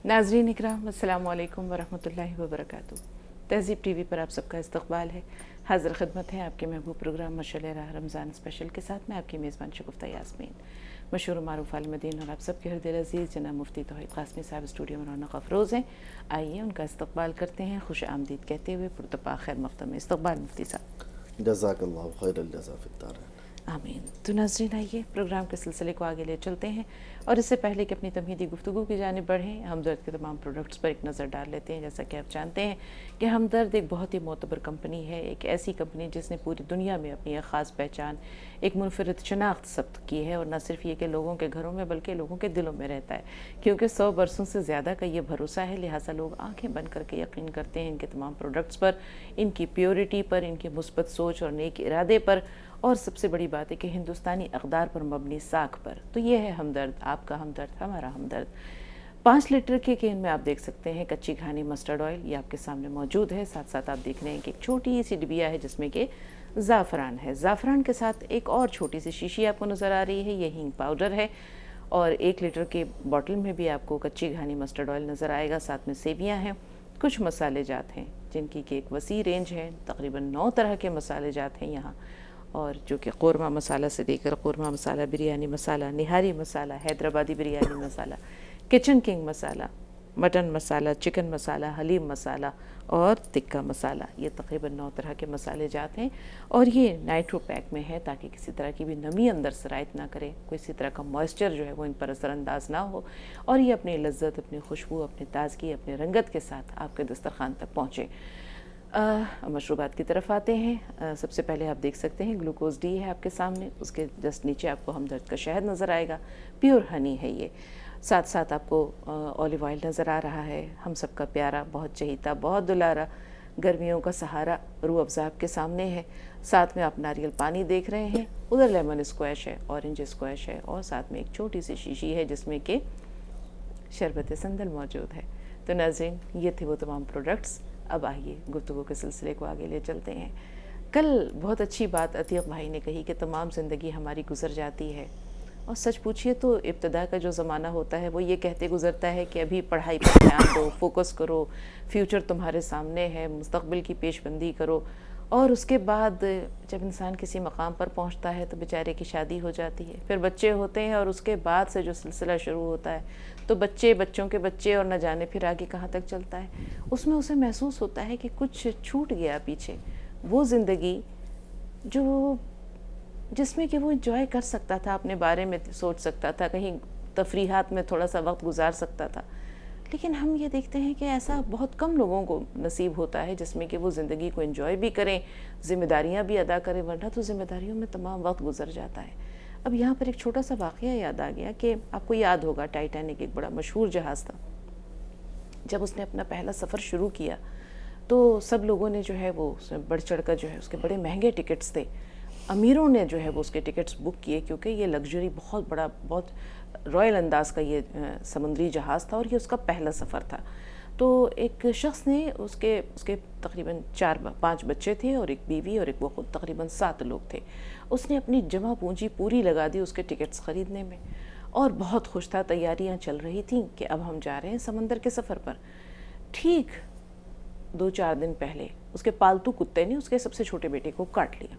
नाज़रीन इकराम, अस्सलामु अलैकुम वरहमतुल्लाहि वबरकातुहू। तहज़ीब टीवी पर आप सबका इस्तक़बाल है। हाज़िर खिदमत है आपके महबूब प्रोग्राम मशअल-ए राह रमज़ान स्पेशल के साथ। मैं आपकी मेज़बान शगुफ़्ता यास्मीन, मशहूर मारूफ़ आलिम-ए-दीन और आप सबके हृदय अज़ीज़ जनाब मुफ्ती तौहीद क़ासमी साहब स्टूडियो में रौनक अफ़रोज़ हैं। आइए उनका इस्तक़बाल करते हैं, खुश आमदीद कहते हुए पुरतपा खैर मक़दम में। इस्तक़बाल मुफ्ती साहब। जज़ाकल्लाहु खैरल जज़ा फ़िद्दारैन। आमीन। तो नाज़रीन आइए प्रोग्राम के सिलसिले को आगे ले चलते हैं, और इससे पहले कि अपनी तमहीदी गुफ्तगू की जानिब बढ़ें, हमदर्द के तमाम प्रोडक्ट्स पर एक नज़र डाल लेते हैं। जैसा कि आप जानते हैं कि हमदर्द एक बहुत ही मोतबर कंपनी है, एक ऐसी कंपनी जिसने पूरी दुनिया में अपनी एक ख़ास पहचान, एक मुनफरद शनाख्त सब्त की है। और न सिर्फ ये कि लोगों के घरों में बल्कि लोगों के दिलों में रहता है, क्योंकि 100 बरसों से ज़्यादा का ये भरोसा है। लिहाजा लोग आँखें बंद करके यकीन करते हैं इनके तमाम प्रोडक्ट्स पर, इनकी प्योरिटी पर, इनकी मुस्बत सोच और नेक इरादे पर, और सबसे बड़ी बात है कि हिंदुस्तानी अक़दार पर मबनी साख पर। तो ये है हमदर्द, आपका हमदर्द, हमारा हमदर्द। 5 लीटर के कैन में आप देख सकते हैं कच्ची घानी मस्टर्ड ऑयल, ये आपके सामने मौजूद है। साथ साथ आप देख रहे हैं कि एक छोटी सी डिबिया है जिसमें कि ज़ाफ़रान है। ज़ाफ़रान के साथ एक और छोटी सी शीशी आपको नज़र आ रही है, ये हींग पाउडर है। और 1 लीटर के बॉटल में भी आपको कच्ची घानी मस्टर्ड ऑयल नज़र आएगा। साथ में सेवियाँ हैं, कुछ मसाले जात हैं जिनकी कि एक वसी रेंज है। तकरीबन 9 तरह के मसाले जात हैं यहाँ, और जो कि क़ोरमा मसाला से लेकर क़ोरमा मसाला, बिरयानी मसाला, निहारी मसाला, हैदराबादी बिरयानी मसाला, किचन किंग मसाला, मटन मसाला, चिकन मसाला, हलीम मसाला और तिक्का मसाला, ये तकरीबन 9 तरह के मसाले जाते हैं। और ये नाइट्रो पैक में है ताकि किसी तरह की भी नमी अंदर सरायत ना करे, किसी तरह का मॉइस्चर जो है वो इन पर असरअंदाज ना हो, और ये अपनी लज्जत, अपनी खुशबू, अपनी ताजगी, अपनी रंगत के साथ आपके दस्तरखान तक पहुँचे। मशरूबात की तरफ आते हैं। सबसे पहले आप देख सकते हैं ग्लूकोज़ डी है आपके सामने, उसके जस्ट नीचे आपको हमदर्द का शहद नज़र आएगा, प्योर हनी है ये। साथ साथ आपको ऑलिव ऑयल नज़र आ रहा है, हम सबका प्यारा, बहुत चहीता, बहुत दुलारा, गर्मियों का सहारा रूह अफ़ज़ा आपके सामने है। साथ में आप नारियल पानी देख रहे हैं, उधर लेमन स्क्वैश है, ऑरेंज स्क्वैश है, और साथ में एक छोटी सी शीशी है जिसमें कि शरबत संदल मौजूद है। तो नाज़रीन, ये थे वो तमाम प्रोडक्ट्स। अब आइए गुफ्तगू के सिलसिले को आगे ले चलते हैं। कल बहुत अच्छी बात अतीक भाई ने कही कि तमाम ज़िंदगी हमारी गुजर जाती है, और सच पूछिए तो इब्तदा का जो ज़माना होता है वो ये कहते गुज़रता है कि अभी पढ़ाई पर ध्यान दो, फोकस करो, फ्यूचर तुम्हारे सामने है, मुस्तक़बिल की पेशबंदी करो। और उसके बाद जब इंसान किसी मकाम पर पहुंचता है तो बेचारे की शादी हो जाती है, फिर बच्चे होते हैं, और उसके बाद से जो सिलसिला शुरू होता है तो बच्चे, बच्चों के बच्चे, और न जाने फिर आगे कहाँ तक चलता है। उसमें उसे महसूस होता है कि कुछ छूट गया पीछे, वो ज़िंदगी जो जिसमें कि वो एंजॉय कर सकता था, अपने बारे में सोच सकता था, कहीं तफरीहात में थोड़ा सा वक्त गुजार सकता था। लेकिन हम ये देखते हैं कि ऐसा बहुत कम लोगों को नसीब होता है जिसमें कि वो ज़िंदगी को एंजॉय भी करें, ज़िम्मेदारियां भी अदा करें, वरना तो ज़िम्मेदारियों में तमाम वक्त गुजर जाता है। अब यहाँ पर एक छोटा सा वाक़या याद आ गया कि आपको याद होगा टाइटैनिक एक बड़ा मशहूर जहाज़ था। जब उसने अपना पहला सफ़र शुरू किया तो सब लोगों ने जो है वो बढ़ चढ़ कर जो है उसके बड़े महंगे टिकट्स थे, अमीरों ने जो है वो उसके टिकट्स बुक किए, क्योंकि ये लग्जरी बहुत बड़ा, बहुत रॉयल अंदाज का ये समुद्री जहाज़ था, और ये उसका पहला सफ़र था। तो एक शख्स ने उसके उसके तकरीबन 4-5 बच्चे थे, और एक बीवी, और एक वो खुद, तकरीबन 7 लोग थे। उसने अपनी जमा पूंजी पूरी लगा दी उसके टिकट्स ख़रीदने में, और बहुत खुश था, तैयारियां चल रही थीं कि अब हम जा रहे हैं समंदर के सफ़र पर। ठीक 2-4 दिन पहले उसके पालतू कुत्ते ने उसके सबसे छोटे बेटे को काट लिया।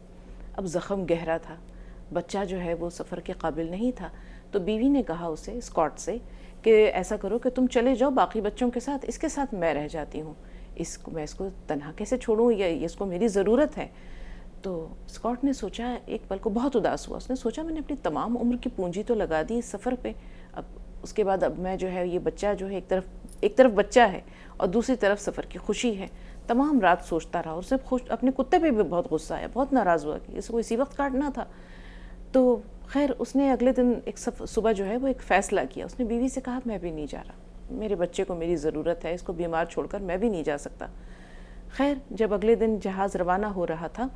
अब ज़ख़म गहरा था, बच्चा जो है वो सफ़र के काबिल नहीं था। तो बीवी ने कहा उसे, स्कॉट से, कि ऐसा करो कि तुम चले जाओ बाकी बच्चों के साथ, इसके साथ मैं रह जाती हूँ, मैं इसको तन्हा कैसे छोड़ूँ, या इसको मेरी ज़रूरत है। तो स्कॉट ने सोचा, एक पल को बहुत उदास हुआ, उसने सोचा मैंने अपनी तमाम उम्र की पूंजी तो लगा दी इस सफ़र पे, अब उसके बाद अब मैं जो है, ये बच्चा जो है, एक तरफ बच्चा है और दूसरी तरफ सफ़र की खुशी है। तमाम रात सोचता रहा, और उसे अपने कुत्ते पे भी बहुत गुस्सा आया, बहुत नाराज़ हुआ कि इसको इसी वक्त काटना था। तो खैर उसने अगले दिन सुबह जो है वो एक फ़ैसला किया। उसने बीवी से कहा मैं भी नहीं जा रहा, मेरे बच्चे को मेरी ज़रूरत है, इसको बीमार छोड़कर मैं भी नहीं जा सकता। खैर जब अगले दिन जहाज़ रवाना हो रहा था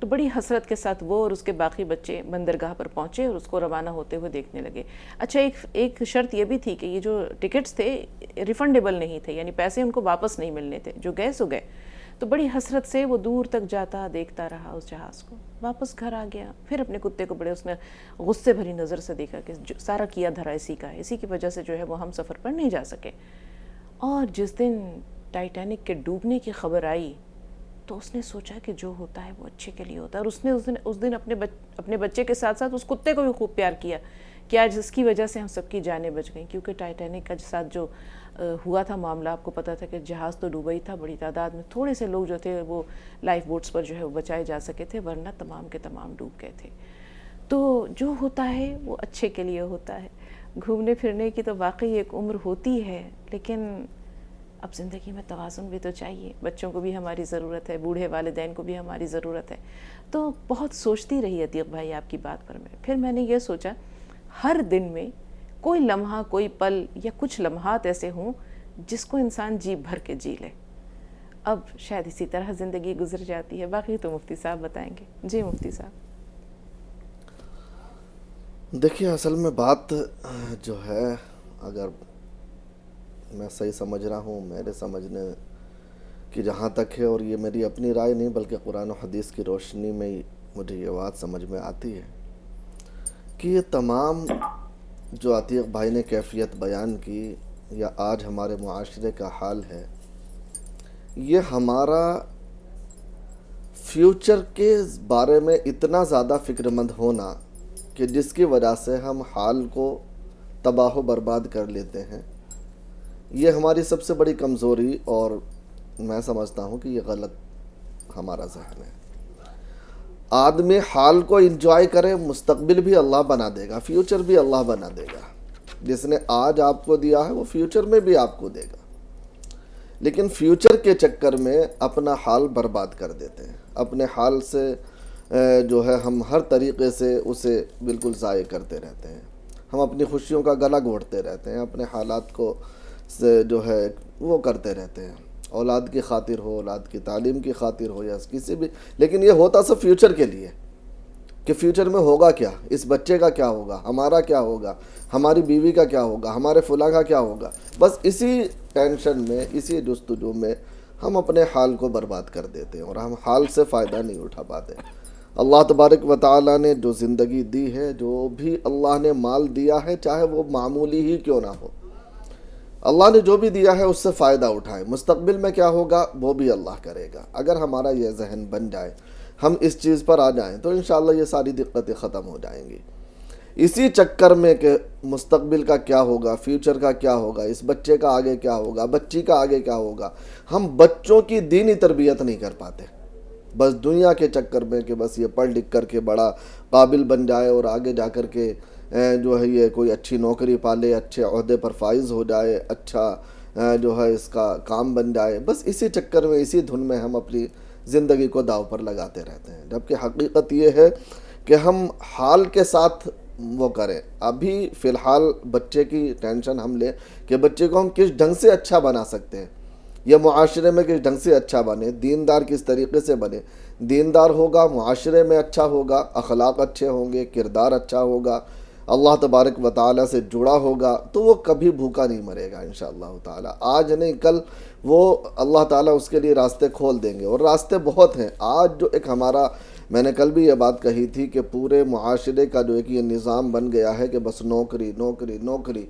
तो बड़ी हसरत के साथ वो और उसके बाकी बच्चे बंदरगाह पर पहुँचे और उसको रवाना होते हुए देखने लगे। अच्छा, एक शर्त ये भी थी कि ये जो टिकट्स थे रिफ़ंडेबल नहीं थे, यानी पैसे उनको वापस नहीं मिलने थे, जो गए सो गए। तो बड़ी हसरत से वो दूर तक जाता देखता रहा उस जहाज़ को, वापस घर आ गया। फिर अपने कुत्ते को बड़े उसने गुस्से भरी नज़र से देखा कि सारा किया धरा इसी का है, इसी की वजह से जो है वो हम सफ़र पर नहीं जा सके। اور جس دن ٹائٹینک کے ڈوبنے کی خبر آئی تو اس نے سوچا کہ جو ہوتا ہے وہ اچھے کے لیے ہوتا ہے، اور اس نے اس دن اپنے بچے کے ساتھ ساتھ اس کتے کو بھی خوب پیار کیا کہ آج جس کی وجہ سے ہم سب کی جانیں بچ گئیں. کیونکہ ٹائٹینک کا ساتھ جو ہوا تھا معاملہ، آپ کو پتہ تھا کہ جہاز تو ڈوبا ہی تھا، بڑی تعداد میں تھوڑے سے لوگ جو تھے وہ لائف بوٹس پر جو ہے وہ بچائے جا سکے تھے، ورنہ تمام کے تمام ڈوب گئے تھے. تو جو ہوتا ہے وہ اچھے کے لیے ہوتا ہے. گھومنے پھرنے کی تو واقعی ایک عمر ہوتی ہے، لیکن اب زندگی میں توازن بھی تو چاہیے. بچوں کو بھی ہماری ضرورت ہے، بوڑھے والدین کو بھی ہماری ضرورت ہے. تو بہت سوچتی رہی عتیق بھائی آپ کی بات پر میں. پھر میں نے یہ سوچا ہر دن میں کوئی لمحہ، کوئی پل یا کچھ لمحات ایسے ہوں جس کو انسان جی بھر کے جی لے. اب شاید اسی طرح زندگی گزر جاتی ہے. باقی تو مفتی صاحب بتائیں گے. جی مفتی صاحب. دیکھیے اصل میں بات جو ہے، اگر میں صحیح سمجھ رہا ہوں، میرے سمجھنے کی جہاں تک ہے، اور یہ میری اپنی رائے نہیں بلکہ قرآن و حدیث کی روشنی میں ہی مجھے یہ بات سمجھ میں آتی ہے کہ یہ تمام جو عتیق بھائی نے کیفیت بیان کی یا آج ہمارے معاشرے کا حال ہے، یہ ہمارا فیوچر کے بارے میں اتنا زیادہ فکر مند ہونا کہ جس کی وجہ سے ہم حال کو تباہ و برباد کر لیتے ہیں، یہ ہماری سب سے بڑی کمزوری، اور میں سمجھتا ہوں کہ یہ غلط ہمارا ذہن ہے. آدمی حال کو انجوائے کرے، مستقبل بھی اللہ بنا دے گا، فیوچر بھی اللہ بنا دے گا. جس نے آج آپ کو دیا ہے وہ فیوچر میں بھی آپ کو دے گا. لیکن فیوچر کے چکر میں اپنا حال برباد کر دیتے ہیں. اپنے حال سے جو ہے ہم ہر طریقے سے اسے بالکل ضائع کرتے رہتے ہیں. ہم اپنی خوشیوں کا گلا گھونٹتے رہتے ہیں، اپنے حالات کو سے جو ہے وہ کرتے رہتے ہیں، اولاد کی خاطر ہو، اولاد کی تعلیم کی خاطر ہو یا کسی بھی. لیکن یہ ہوتا سب فیوچر کے لیے کہ فیوچر میں ہوگا کیا، اس بچے کا کیا ہوگا، ہمارا کیا ہوگا، ہماری بیوی کا کیا ہوگا، ہمارے فلاں کا کیا ہوگا. بس اسی ٹینشن میں، اسی جستجو میں ہم اپنے حال کو برباد کر دیتے ہیں اور ہم حال سے فائدہ نہیں اٹھا پاتے. اللہ تبارک و تعالیٰ نے جو زندگی دی ہے، جو بھی اللہ نے مال دیا ہے، چاہے وہ معمولی ہی کیوں نہ ہو، اللہ نے جو بھی دیا ہے اس سے فائدہ اٹھائے. مستقبل میں کیا ہوگا وہ بھی اللہ کرے گا. اگر ہمارا یہ ذہن بن جائے، ہم اس چیز پر آ جائیں، تو انشاءاللہ یہ ساری دقتیں ختم ہو جائیں گی. اسی چکر میں کہ مستقبل کا کیا ہوگا، فیوچر کا کیا ہوگا، اس بچے کا آگے کیا ہوگا، بچی کا آگے کیا ہوگا، ہم بچوں کی دینی تربیت نہیں کر پاتے. بس دنیا کے چکر میں کہ بس یہ پڑھ لکھ کر کے بڑا قابل بن جائے اور آگے جا کر کے جو ہے یہ کوئی اچھی نوکری پالے، اچھے عہدے پر فائز ہو جائے، اچھا جو ہے اس کا کام بن جائے. بس اسی چکر میں، اسی دھن میں ہم اپنی زندگی کو داؤ پر لگاتے رہتے ہیں. جبکہ حقیقت یہ ہے کہ ہم حال کے ساتھ وہ کریں. ابھی فی الحال بچے کی ٹینشن ہم لیں کہ بچے کو ہم کس ڈھنگ سے اچھا بنا سکتے ہیں، یا معاشرے میں کس ڈھنگ سے اچھا بنے، دیندار کس طریقے سے بنے. دیندار ہوگا، معاشرے میں اچھا ہوگا، اخلاق اچھے ہوں گے، کردار اچھا ہوگا، اللہ تبارک و تعالیٰ سے جڑا ہوگا، تو وہ کبھی بھوکا نہیں مرے گا انشاءاللہ تعالیٰ. آج نہیں کل وہ اللہ تعالیٰ اس کے لیے راستے کھول دیں گے، اور راستے بہت ہیں. آج جو ایک ہمارا، میں نے کل بھی یہ بات کہی تھی کہ پورے معاشرے کا جو ایک یہ نظام بن گیا ہے کہ بس نوکری نوکری نوکری،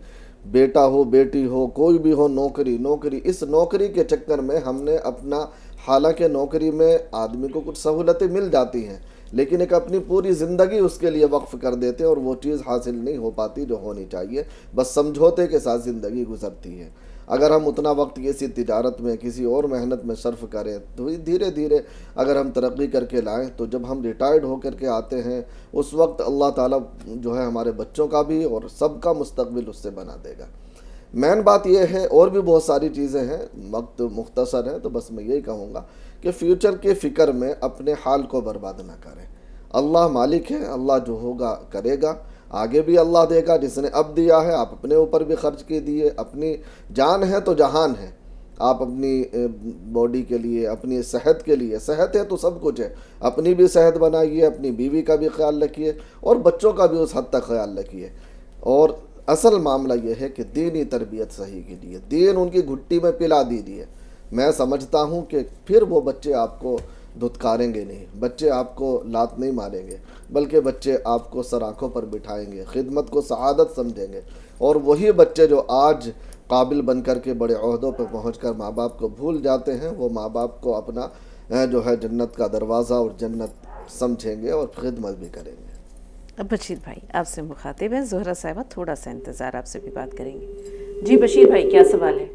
بیٹا ہو بیٹی ہو کوئی بھی ہو، نوکری نوکری. اس نوکری کے چکر میں ہم نے اپنا، حالانکہ نوکری میں آدمی کو کچھ سہولتیں مل جاتی ہیں، لیکن ایک اپنی پوری زندگی اس کے لیے وقف کر دیتے ہیں اور وہ چیز حاصل نہیں ہو پاتی جو ہونی چاہیے. بس سمجھوتے کے ساتھ زندگی گزرتی ہے. اگر ہم اتنا وقت کسی تجارت میں، کسی اور محنت میں صرف کریں تو دھیرے دھیرے اگر ہم ترقی کر کے لائیں تو جب ہم ریٹائرڈ ہو کر کے آتے ہیں اس وقت اللہ تعالیٰ جو ہے ہمارے بچوں کا بھی اور سب کا مستقبل اس سے بنا دے گا. مین بات یہ ہے، اور بھی بہت ساری چیزیں ہیں، وقت مختصر ہے تو بس میں یہی کہوں گا کہ فیوچر کے فکر میں اپنے حال کو برباد نہ کریں. اللہ مالک ہے، اللہ جو ہوگا کرے گا، آگے بھی اللہ دے گا. جس نے اب دیا ہے آپ اپنے اوپر بھی خرچ کے دیے. اپنی جان ہے تو جہان ہے. آپ اپنی باڈی کے لیے، اپنی صحت کے لیے، صحت ہے تو سب کچھ ہے، اپنی بھی صحت بنائیے، اپنی بیوی کا بھی خیال رکھیے اور بچوں کا بھی اس حد تک خیال رکھیے. اور اصل معاملہ یہ ہے کہ دینی تربیت صحیح کیجیے، دین ان کی گھٹی میں پلا دیجیے. میں سمجھتا ہوں کہ پھر وہ بچے آپ کو دھتکاریں گے نہیں، بچے آپ کو لات نہیں ماریں گے، بلکہ بچے آپ کو سر آنکھوں پر بٹھائیں گے، خدمت کو سعادت سمجھیں گے. اور وہی بچے جو آج قابل بن کر کے بڑے عہدوں پہ پہنچ کر ماں باپ کو بھول جاتے ہیں، وہ ماں باپ کو اپنا جو ہے جنت کا دروازہ اور جنت سمجھیں گے اور خدمت بھی کریں گے۔ اب بشیر بھائی آپ سے مخاطب ہیں زہرہ صاحبہ، تھوڑا سا انتظار، آپ سے بھی بات کریں گے۔ جی بشیر بھائی کیا سوال ہے؟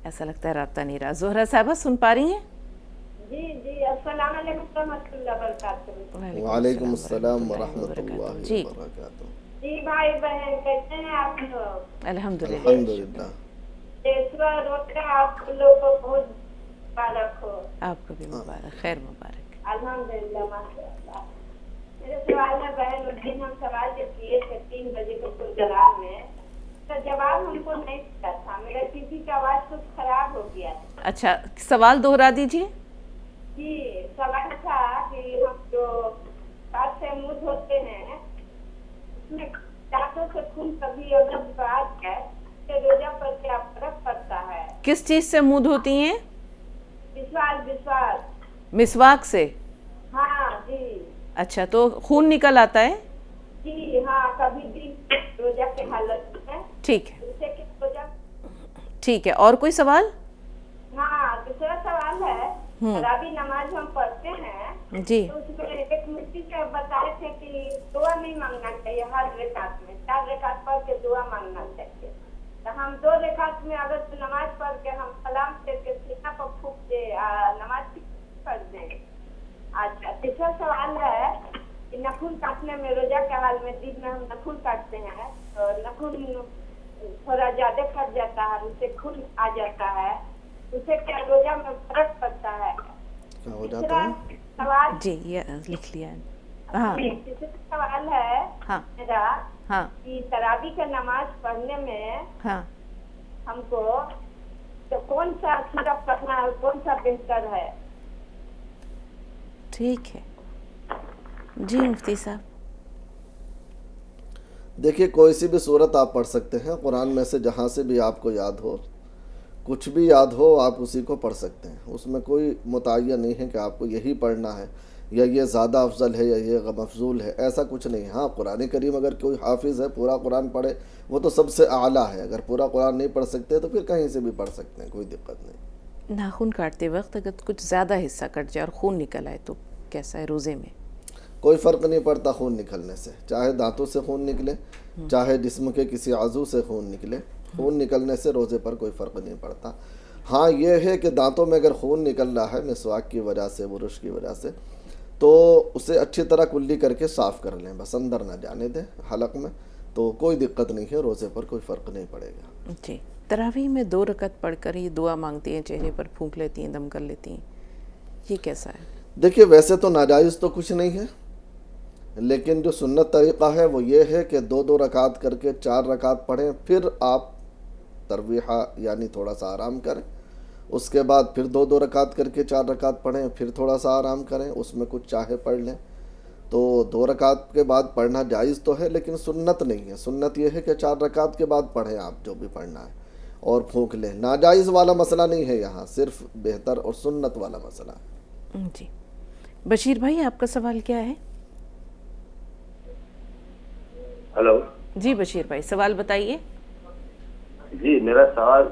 ایسا لگتا ہے رابطہ نہیں رہا۔ زہرہ صاحبہ سن پا رہی ہیں؟ جی السلام علیکم ورحمۃ اللہ وبرکاتہ۔ وعلیکم السلام ورحمۃ اللہ جی وبرکاتہ۔ جی بھائی بہن کیسے ہیں آپ لوگ؟ الحمدللہ الحمدللہ۔ روزہ آپ لوگ کو بہت مبارک ہو۔ آپ کو بھی مبارک، خیر مبارک۔ الحمدللہ ماشاء اللہ۔ میرے سوال ہے بہن، اس دن ہم سوال جو کیے تھے 3 بجے کے پروگرام میں، تو جواب ہم کو نہیں ملا تھا، میرا کسی کا آواز کچھ خراب ہو گیا تھا۔ اچھا سوال دوہرا دیجیے۔ جی سوال تھا کہ ہم جو ہاتھ سے منہ دھوتے ہیں اس میں دانتوں سے خون کبھی اگر بات ہے تو روزہ پر کیا فرق پڑتا ہے؟ کس چیز سے منہ دھوتی ہیں؟ وشواس۔ مسواک سے؟ ہاں جی۔ اچھا تو خون نکل آتا ہے؟ جی ہاں، کبھی بھی روزہ کے حالت میں ٹھیک ہے، اس سے کہ روزہ۔ ٹھیک ہے، اور کوئی سوال؟ ہاں دوسرا سوال ہے، تراویح نماز ہم پڑھتے ہیں جی تو اس میں ایک مفتی سے بتائے تھے کہ دعا نہیں مانگنا چاہیے، ہر رکعت میں 4 رکعت پڑھ کے دعا مانگنا چاہیے۔ تو ہم 2 رکعت میں اگر نماز پڑھ کے ہم سلام سے کے سینہ پر پھونک دے نماز پڑھ دیں۔ اچھا تیسرا سوال ہے کہ ناخن کاٹنے میں روزہ کے حال میں دن میں ہم ناخن کاٹتے ہیں تو ناخن تھوڑا زیادہ کٹ جاتا ہے، اس سے خون آ جاتا ہے، اسے کیا روزہ میں فرق پڑتا ہے؟ کیا ہو جاتا ہے؟ سوال جی یہ لکھ لیا ہے۔ ہاں تیسرا سوال ہے ہاں میرا ہاں کہ تراویح کا نماز پڑھنے میں ہاں ہم کو تو کون سا سورہ پڑھنا ہے، کون سا بہتر ہے؟ ٹھیک ہے جی مفتی صاحب۔ دیکھیے کوئی سی بھی صورت آپ پڑھ سکتے ہیں قرآن میں سے، جہاں سے بھی آپ کو یاد ہو، کچھ بھی یاد ہو آپ اسی کو پڑھ سکتے ہیں، اس میں کوئی متعین نہیں ہے کہ آپ کو یہی پڑھنا ہے یا یہ زیادہ افضل ہے یا یہ مفضول ہے، ایسا کچھ نہیں ہے۔ ہاں قرآن کریم اگر کوئی حافظ ہے پورا قرآن پڑھے وہ تو سب سے اعلیٰ ہے، اگر پورا قرآن نہیں پڑھ سکتے تو پھر کہیں سے بھی پڑھ سکتے ہیں، کوئی دقت نہیں۔ ناخن کاٹتے وقت اگر کچھ زیادہ حصہ کٹ جائے اور خون نکل آئے تو کیسا ہے روزے میں؟ کوئی فرق نہیں پڑتا خون نکلنے سے، چاہے دانتوں سے خون نکلے چاہے جسم کے کسی عضو سے خون نکلے، خون نکلنے سے روزے پر کوئی فرق نہیں پڑتا۔ ہاں یہ ہے کہ دانتوں میں اگر خون نکل رہا ہے مسواک کی وجہ سے، برش کی وجہ سے، تو اسے اچھی طرح کلی کر کے صاف کر لیں، بس اندر نہ جانے دیں حلق میں، تو کوئی دقت نہیں ہے، روزے پر کوئی فرق نہیں پڑے گا۔ جی تراویح میں 2 رکعت پڑھ کر یہ دعا مانگتی ہیں، چہرے پر پھونک لیتی ہیں، دم کر لیتی ہیں، یہ کیسا ہے؟ دیکھیے ویسے تو ناجائز تو کچھ نہیں ہے، لیکن جو سنت طریقہ ہے وہ یہ ہے کہ 2 رکعت کر کے 4 رکعت پڑھیں، پھر آپ ترویحہ یعنی تھوڑا سا آرام کریں، اس کے بعد پھر 2 رکعت کر کے 4 رکعت پڑھیں، پھر تھوڑا سا آرام کریں، اس میں کچھ چاہے پڑھ لیں۔ تو 2 رکعت کے بعد پڑھنا جائز تو ہے لیکن سنت نہیں ہے، سنت یہ ہے کہ 4 رکعت کے بعد پڑھیں آپ جو بھی پڑھنا ہے اور پھونک لیں۔ ناجائز والا مسئلہ نہیں ہے یہاں، صرف بہتر اور سنت والا مسئلہ ہے۔ جی بشیر بھائی آپ کا سوال کیا ہے؟ ہلو جی بشیر بھائی سوال بتائیے۔ جی میرا سوال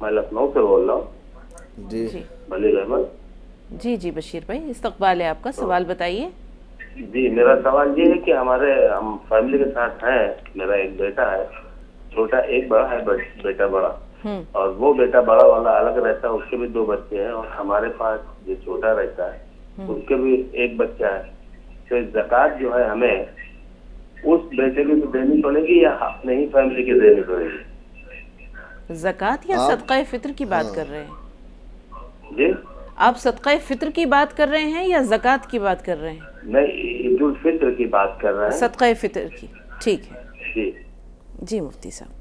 میں لکھنؤ سے بول رہا ہوں، جی جی بلیغ احمد۔ جی بشیر بھائی استقبال ہے آپ کا، سوال بتائیے۔ جی میرا سوال یہ ہے کہ ہم فیملی کے ساتھ ہیں، میرا ایک بیٹا ہے چھوٹا، ایک بڑا ہے بیٹا بڑا، اور وہ بیٹا بڑا والا الگ رہتا ہے، اس کے بھی 2 بچے ہیں، اور ہمارے پاس جو چھوٹا رہتا ہے اس کے بھی 1 بچہ ہے۔ تو زکوٰۃ جو ہے ہمیں اس بیٹے کی تو دینی پڑے گی یا اپنے ہی فیملی کی دینی پڑے گی؟ زکوٰۃ یا صدقہ فطر کی بات کر رہے ہیں؟ جی آپ صدقہ فطر کی بات کر رہے ہیں یا زکوٰۃ کی بات کر رہے ہیں؟ نہیں عید الفطر کی بات کر رہے ہیں۔ صدقہ فطر کی، ٹھیک ہے جی جی مفتی صاحب۔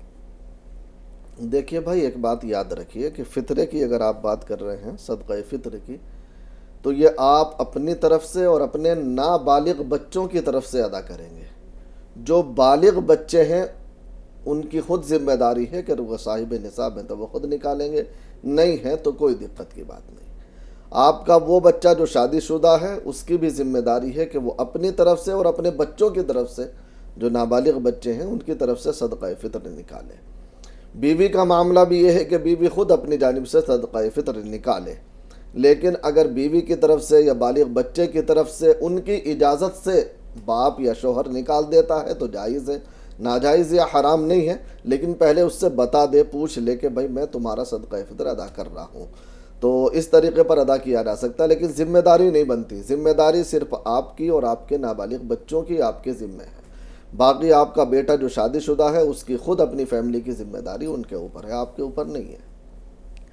دیکھیے بھائی ایک بات یاد رکھیے کہ فطرے کی اگر آپ بات کر رہے ہیں، صدقہ فطر کی، تو یہ آپ اپنی طرف سے اور اپنے نابالغ بچوں کی طرف سے ادا کریں گے۔ جو بالغ بچے ہیں ان کی خود ذمہ داری ہے کہ وہ صاحب نصاب ہیں تو وہ خود نکالیں گے، نہیں ہے تو کوئی دقت کی بات نہیں۔ آپ کا وہ بچہ جو شادی شدہ ہے اس کی بھی ذمہ داری ہے کہ وہ اپنی طرف سے اور اپنے بچوں کی طرف سے جو نابالغ بچے ہیں ان کی طرف سے صدقہ فطر نکالے. بیوی کا معاملہ بھی یہ ہے کہ بیوی خود اپنی جانب سے صدقہ فطر نکالے، لیکن اگر بیوی کی طرف سے یا بالغ بچے کی طرف سے ان کی اجازت سے باپ یا شوہر نکال دیتا ہے تو جائز ہے، ناجائز یا حرام نہیں ہے، لیکن پہلے اس سے بتا دے، پوچھ لے کہ بھائی میں تمہارا صدقہ فطر ادا کر رہا ہوں. تو اس طریقے پر ادا کیا جا سکتا ہے، لیکن ذمہ داری نہیں بنتی. ذمہ داری صرف آپ کی اور آپ کے نابالغ بچوں کی آپ کے ذمہ ہے. باقی آپ کا بیٹا جو شادی شدہ ہے اس کی خود اپنی فیملی کی ذمہ داری ان کے اوپر ہے، آپ کے اوپر نہیں ہے.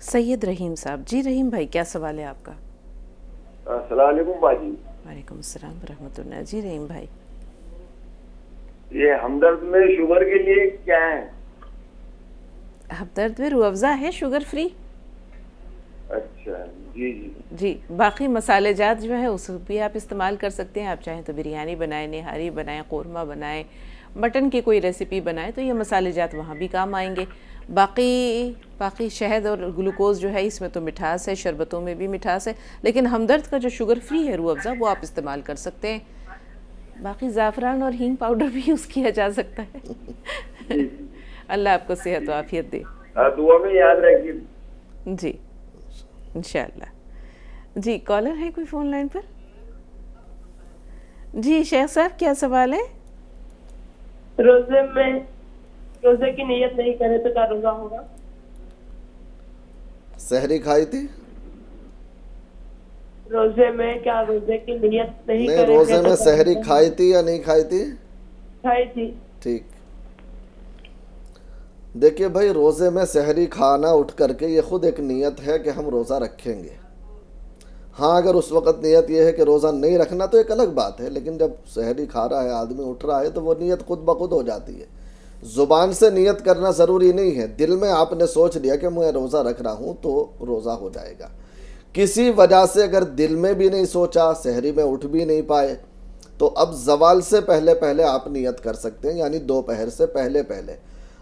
سید رحیم صاحب. جی رحیم بھائی کیا سوال ہے آپ کا؟ السلام علیکم باجی. وعلیکم السلام ورحمۃ اللہ. جی رحیم بھائی. یہ ہمدرد میں شوگر کے لیے کیا ہے؟ ہمدرد میں روح افزا ہے شوگر فری. اچھا جی جی جی باقی مسالے جات جو ہیں اس بھی آپ استعمال کر سکتے ہیں. آپ چاہیں تو بریانی بنائیں، نہاری بنائیں، قورمہ بنائیں، مٹن کی کوئی ریسیپی بنائیں تو یہ مسالے جات وہاں بھی کام آئیں گے. باقی شہد اور گلوکوز جو ہے اس میں تو مٹھاس ہے، شربتوں میں بھی مٹھاس ہے، لیکن ہمدرد کا جو شوگر فری ہے روح افزا وہ آپ استعمال کر سکتے ہیں. باقی زعفران اور ہینگ پاؤڈر بھی یوز کیا جا سکتا ہے. اللہ آپ کو صحت و عافیت دے. دعا میں یاد رکھیے. جی انشاءاللہ. جی کالر ہے کوئی فون لائن پر؟ جی شیخ صاحب کیا سوال ہے؟ روزے کی نیت نہیں کرے تو کیا روزہ ہوگا؟ سحری کھائی تھی؟ روزے میں کیا روزے کی نیت نہیں کرے؟ روزے میں سحری کھائی تھی یا نہیں کھائی تھی؟ کھائی تھی. ٹھیک. دیکھیے بھائی روزے میں سحری کھانا اٹھ کر کے یہ خود ایک نیت ہے کہ ہم روزہ رکھیں گے. ہاں اگر اس وقت نیت یہ ہے کہ روزہ نہیں رکھنا تو ایک الگ بات ہے، لیکن جب سحری کھا رہا ہے آدمی اٹھ رہا ہے تو وہ نیت خود بخود ہو جاتی ہے. زبان سے نیت کرنا ضروری نہیں ہے، دل میں آپ نے سوچ لیا کہ میں روزہ رکھ رہا ہوں تو روزہ ہو جائے گا. کسی وجہ سے اگر دل میں بھی نہیں سوچا، سحری میں اٹھ بھی نہیں پائے تو اب زوال سے پہلے آپ نیت کر سکتے ہیں، یعنی دوپہر سے پہلے.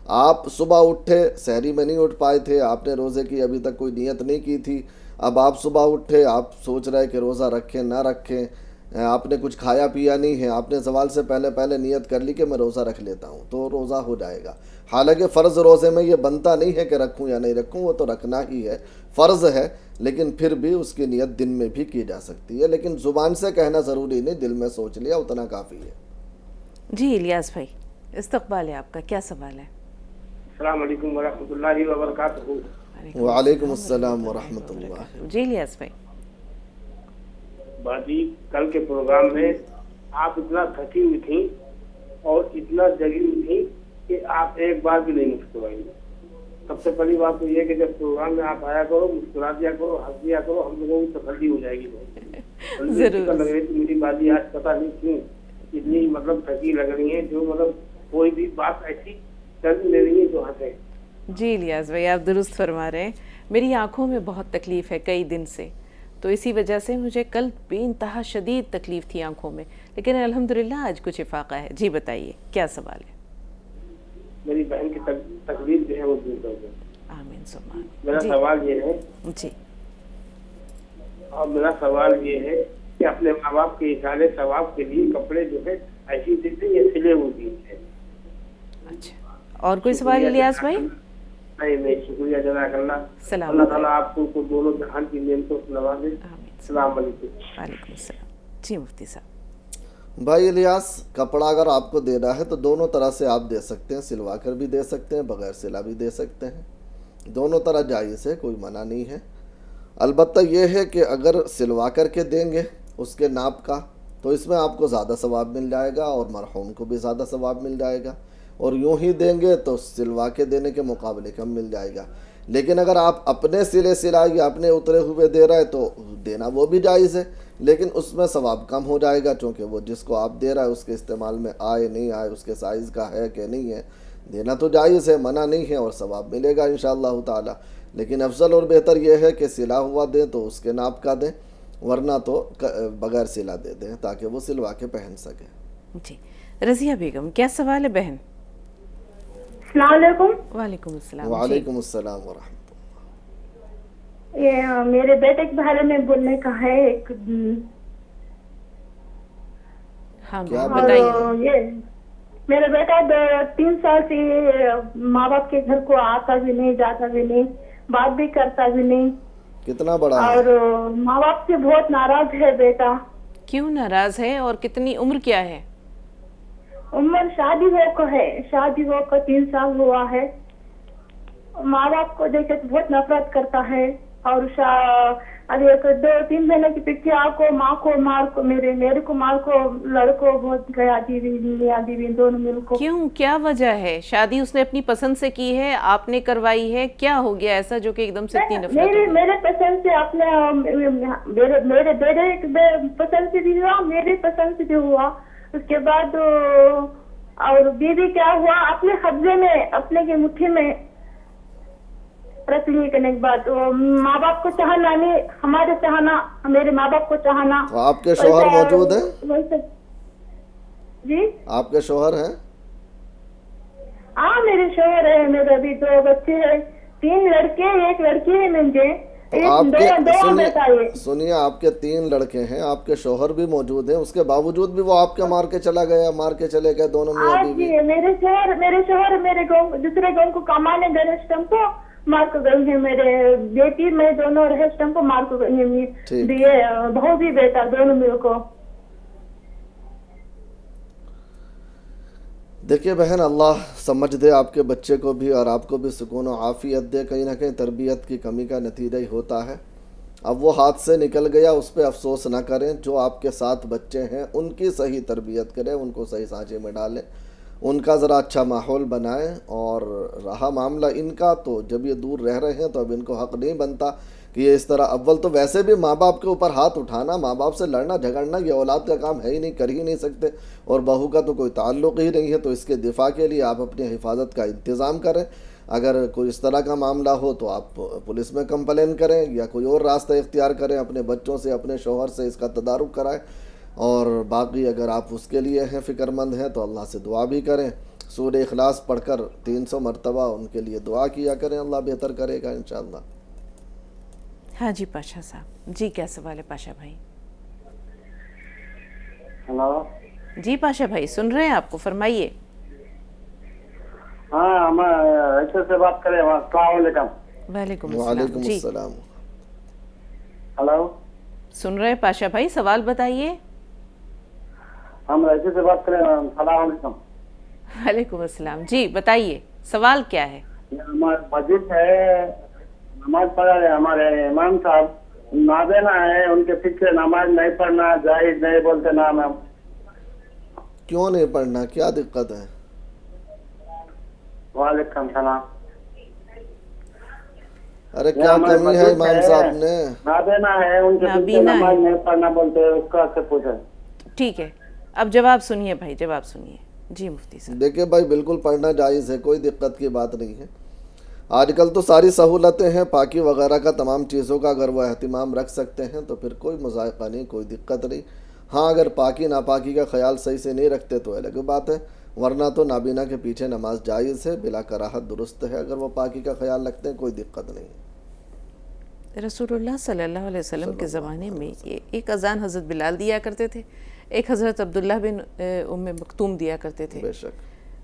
آپ صبح اٹھے، سحری میں نہیں اٹھ پائے تھے، آپ نے روزے کی ابھی تک کوئی نیت نہیں کی تھی، اب آپ صبح اٹھے، آپ سوچ رہے کہ روزہ رکھیں نہ رکھیں، آپ نے کچھ کھایا پیا نہیں ہے، آپ نے زوال سے پہلے نیت کر لی کہ میں روزہ رکھ لیتا ہوں تو روزہ ہو جائے گا. حالانکہ فرض روزے میں یہ بنتا نہیں ہے کہ رکھوں یا نہیں رکھوں، وہ تو رکھنا ہی ہے، فرض ہے، لیکن پھر بھی اس کی نیت دن میں بھی کی جا سکتی ہے. لیکن زبان سے کہنا ضروری نہیں، دل میں سوچ لیا اتنا کافی ہے. جی الیاس بھائی استقبال ہے آپ کا، کیا سوال ہے؟ السلام علیکم ورحمۃ اللہ وبرکاتہ. وعلیکم السلام ورحمۃ اللہ. جی الیاس بھائی. باجی کل کے پروگرام میں آپ اتنا تھکی ہوئی تھیں اور اتنا جگی ہوئی تھیں کہ آپ ایک بار بھی نہیں مسکرائی. سب سے پہلی بات تو یہ کہ جب پروگرام میں آپ آیا کرو، مسکرا دیا کرو، ہنس دیا کرو، ہم لوگوں کی تسلی ہو جائے گی. ضرور. لگ رہی تھی میری باجی آج پتہ نہیں کیوں اتنی تھکی لگ رہی ہیں، جو کوئی بھی بات ایسی چل لے رہی ہے جو ہنسے. جی الیاس بھائی آپ درست فرما رہے ہیں. میری آنکھوں میں بہت تکلیف ہے کئی دن سے، تو اسی وجہ سے مجھے کل بے انتہا شدید تکلیف تھی آنکھوں میں، لیکن الحمدللہ آج کچھ افاقہ ہے. جی بتائیے کیا سوال ہے؟ میری بہن کی تکلیف جو ہے وہ دور کر دیں. آمین ثم آمین. میرا سوال یہ ہے جی اور میرا سوال یہ ہے کہ اپنے ماں باپ کے اشارے ثواب کے لیے کپڑے جو ہے ایسی دیتے یا سلے ہوئے دیتے ہیں. اچھا اور کوئی سوال الیاس بھائی؟ نہیں شکریہ جزاک اللہ. سلام. اللہ تعالیٰ آپ کو دونوں جہان کی نعمتوں سے نوازے. السلام علیکم. وعلیکم السلام. جی مفتی صاحب. بھائی الیاس کپڑا اگر آپ کو دینا ہے تو دونوں طرح سے آپ دے سکتے ہیں، سلوا کر بھی دے سکتے ہیں، بغیر سلا بھی دے سکتے ہیں، دونوں طرح جائز ہے، کوئی منع نہیں ہے. البتہ یہ ہے کہ اگر سلوا کر کے دیں گے اس کے ناپ کا تو اس میں آپ کو زیادہ ثواب مل جائے گا اور مرحوم کو بھی زیادہ ثواب مل جائے گا، اور یوں ہی دیں گے تو سلوا کے دینے کے مقابلے کم مل جائے گا. لیکن اگر آپ اپنے سلے سلائی یا اپنے اترے ہوئے دے رہے تو دینا وہ بھی جائز ہے، لیکن اس میں ثواب کم ہو جائے گا، چونکہ وہ جس کو آپ دے رہا ہے اس کے استعمال میں آئے نہیں آئے، اس کے سائز کا ہے کہ نہیں ہے. دینا تو جائز ہے، منع نہیں ہے، اور ثواب ملے گا انشاءاللہ تعالی. لیکن افضل اور بہتر یہ ہے کہ سلا ہوا دیں تو اس کے ناپ کا دیں، ورنہ تو بغیر سلا دے دیں تاکہ وہ سلوا کے پہن سکے. جی رضیہ بیگم کیا سوال ہے بہن؟ السلام علیکم. وعلیکم السلام. وعلیکم السلام ورحمۃ اللہ. یہ میرے بیٹے کے بارے میں بولنے کا ہے ہاں کیا اور بتائیے. मेरा बेटा 3 साल से माँ बाप के घर को आता भी नहीं, जाता भी नहीं, बात भी करता भी नहीं, कितना बड़ा है? और माँ बाप से बहुत नाराज है बेटा। क्यों नाराज है और कितनी उम्र क्या है? उम्र शादी हो है, शादी हो को 3 साल हुआ है। माँ बाप को देखे तो बहुत नफरत करता है, और अभी 2-3 महीने के पीछे आपको माँ को मार को मेरे को मार को लड़को बहुत गया, दीदी दोनों मिल को। क्यों, क्या वजह है? शादी उसने अपनी पसंद से की है, आपने करवाई है? क्या हो गया ऐसा जो कि एकदम से इतनी नफरत हो गई? मेरे पसंद से अपने मेरे बेटे पसंद से भी हुआ, मेरे पसंद से भी हुआ। उसके बाद और बीवी क्या हुआ, अपने कब्जे में, अपने की मुट्ठी में रख लिए। करने के बाद माँ बाप को चाहना नहीं, हमारे चाहना, मेरे माँ बाप को चाहना। तो आपके शौहर मौजूद हैं? जी, आपके शौहर हैं? हाँ मेरे शौहर है, मेरे अभी 2 बच्चे हैं, 3 लड़के 1 लड़की है मुझे। तो आपके दो बेटा है। सुनिए, आपके 3 लड़के हैं, आपके शौहर भी मौजूद हैं, उसके बावजूद भी वो आपके मार के चले गए दोनों मियां आज बीवी? मेरे शौहर मेरे गाँव, दूसरे गाँव को कमाने गए, स्टम को मार को गई है। मेरे बेटी मैं दोनों रहे स्टम को मार को गई है, ठीक। दिए बहू भी बेटा दोनों मेरे को। देखिए बहन, अल्लाह समझ दे आपके बच्चे को भी और आपको भी सुकून और आफियत दे। कहीं ना कहीं तरबियत की कमी का नतीजा ही होता है। अब वो हाथ से निकल गया, उस पर अफसोस ना करें। जो आपके साथ बच्चे हैं उनकी सही तरबियत करें, उनको सही सांचे में डालें, उनका ज़रा अच्छा माहौल बनाएं। और रहा मामला इनका, तो जब ये दूर रह रहे हैं तो अब इनको हक़ नहीं बनता कि ये इस तरह। अव्वल तो वैसे भी माँ बाप के ऊपर हाथ उठाना, माँ बाप से लड़ना झगड़ना, ये औलाद का काम है ही नहीं, कर ही नहीं सकते, और बहू का तो कोई ताल्लुक़ ही नहीं है। तो इसके दिफा के लिए आप अपनी हिफाजत का इंतज़ाम करें। अगर कोई इस तरह का मामला हो तो आप पुलिस में कंप्लेन करें या कोई और रास्ता इख्तियार करें, अपने बच्चों से, अपने शौहर से इसका तदारुक कराएं। और बाकी अगर आप उसके लिए हैं फ़िक्रमंद हैं तो अल्लाह से दुआ भी करें। सूरह इखलास पढ़कर 300 मरतबा उनके लिए दुआ किया करें, अल्लाह बेहतर करेगा इंशाअल्लाह। हाँ जी पाशा साहब जी, क्या सवाल है पाशा भाई? हेलो जी पाशा भाई सुन रहे हैं आपको, फरमाइए। हाँ, हम ऐसे से बात करें। अस्सलाम वालेकुम। वालेकुम वालेकुम जी, अस्सलाम। हेलो, सुन रहे हैं पाशा भाई, सवाल बताइए। हम ऐसे से बात करें। अस्सलाम वालेकुम। वालेकुम अस्सलाम जी, बताइए सवाल क्या है? हमारे मस्जिद है, नमाज पढ़ा है, हमारे इमाम साहब नादेना है, उनके पीछे नमाज नहीं पढ़ना जायज नहीं बोलते ना मैम। क्यों नहीं पढ़ना, क्या दिक्कत है? वालेकुम सलाम। अरे क्या कमी है इमाम साहब ने? नादेना है, उनके पीछे नाबीना नमाज है। नहीं पढ़ना बोलते, उसका से पूछे। ठीक है, अब जवाब सुनिए भाई, जवाब सुनिए जी मुफ्ती साहब। देखिए भाई, बिल्कुल पढ़ना जायज़ है, कोई दिक्कत की बात नहीं है। आजकल तो सारी सहूलतें हैं, पाकी वगैरह का तमाम चीज़ों का अगर वह अहतमाम रख सकते हैं तो फिर कोई मुज़ायक़ा नहीं, कोई दिक्कत नहीं। हाँ, अगर पाकी नापाकी का ख्याल सही से नहीं रखते तो अलग बात है, वरना तो नाबीना के पीछे नमाज जायज़ है, बिला कराहत दुरुस्त है। अगर वो पाकी का ख्याल रखते हैं कोई दिक्कत नहीं। रसूलुल्लाह सल्लल्लाहु अलैहि वसल्लम के ज़माने में ये एक अज़ान हज़रत बिलाल दिया करते थे, एक हज़रत अब्दुल्लाह बिन उम्मे मक्तूम दिया करते थे। बेशक।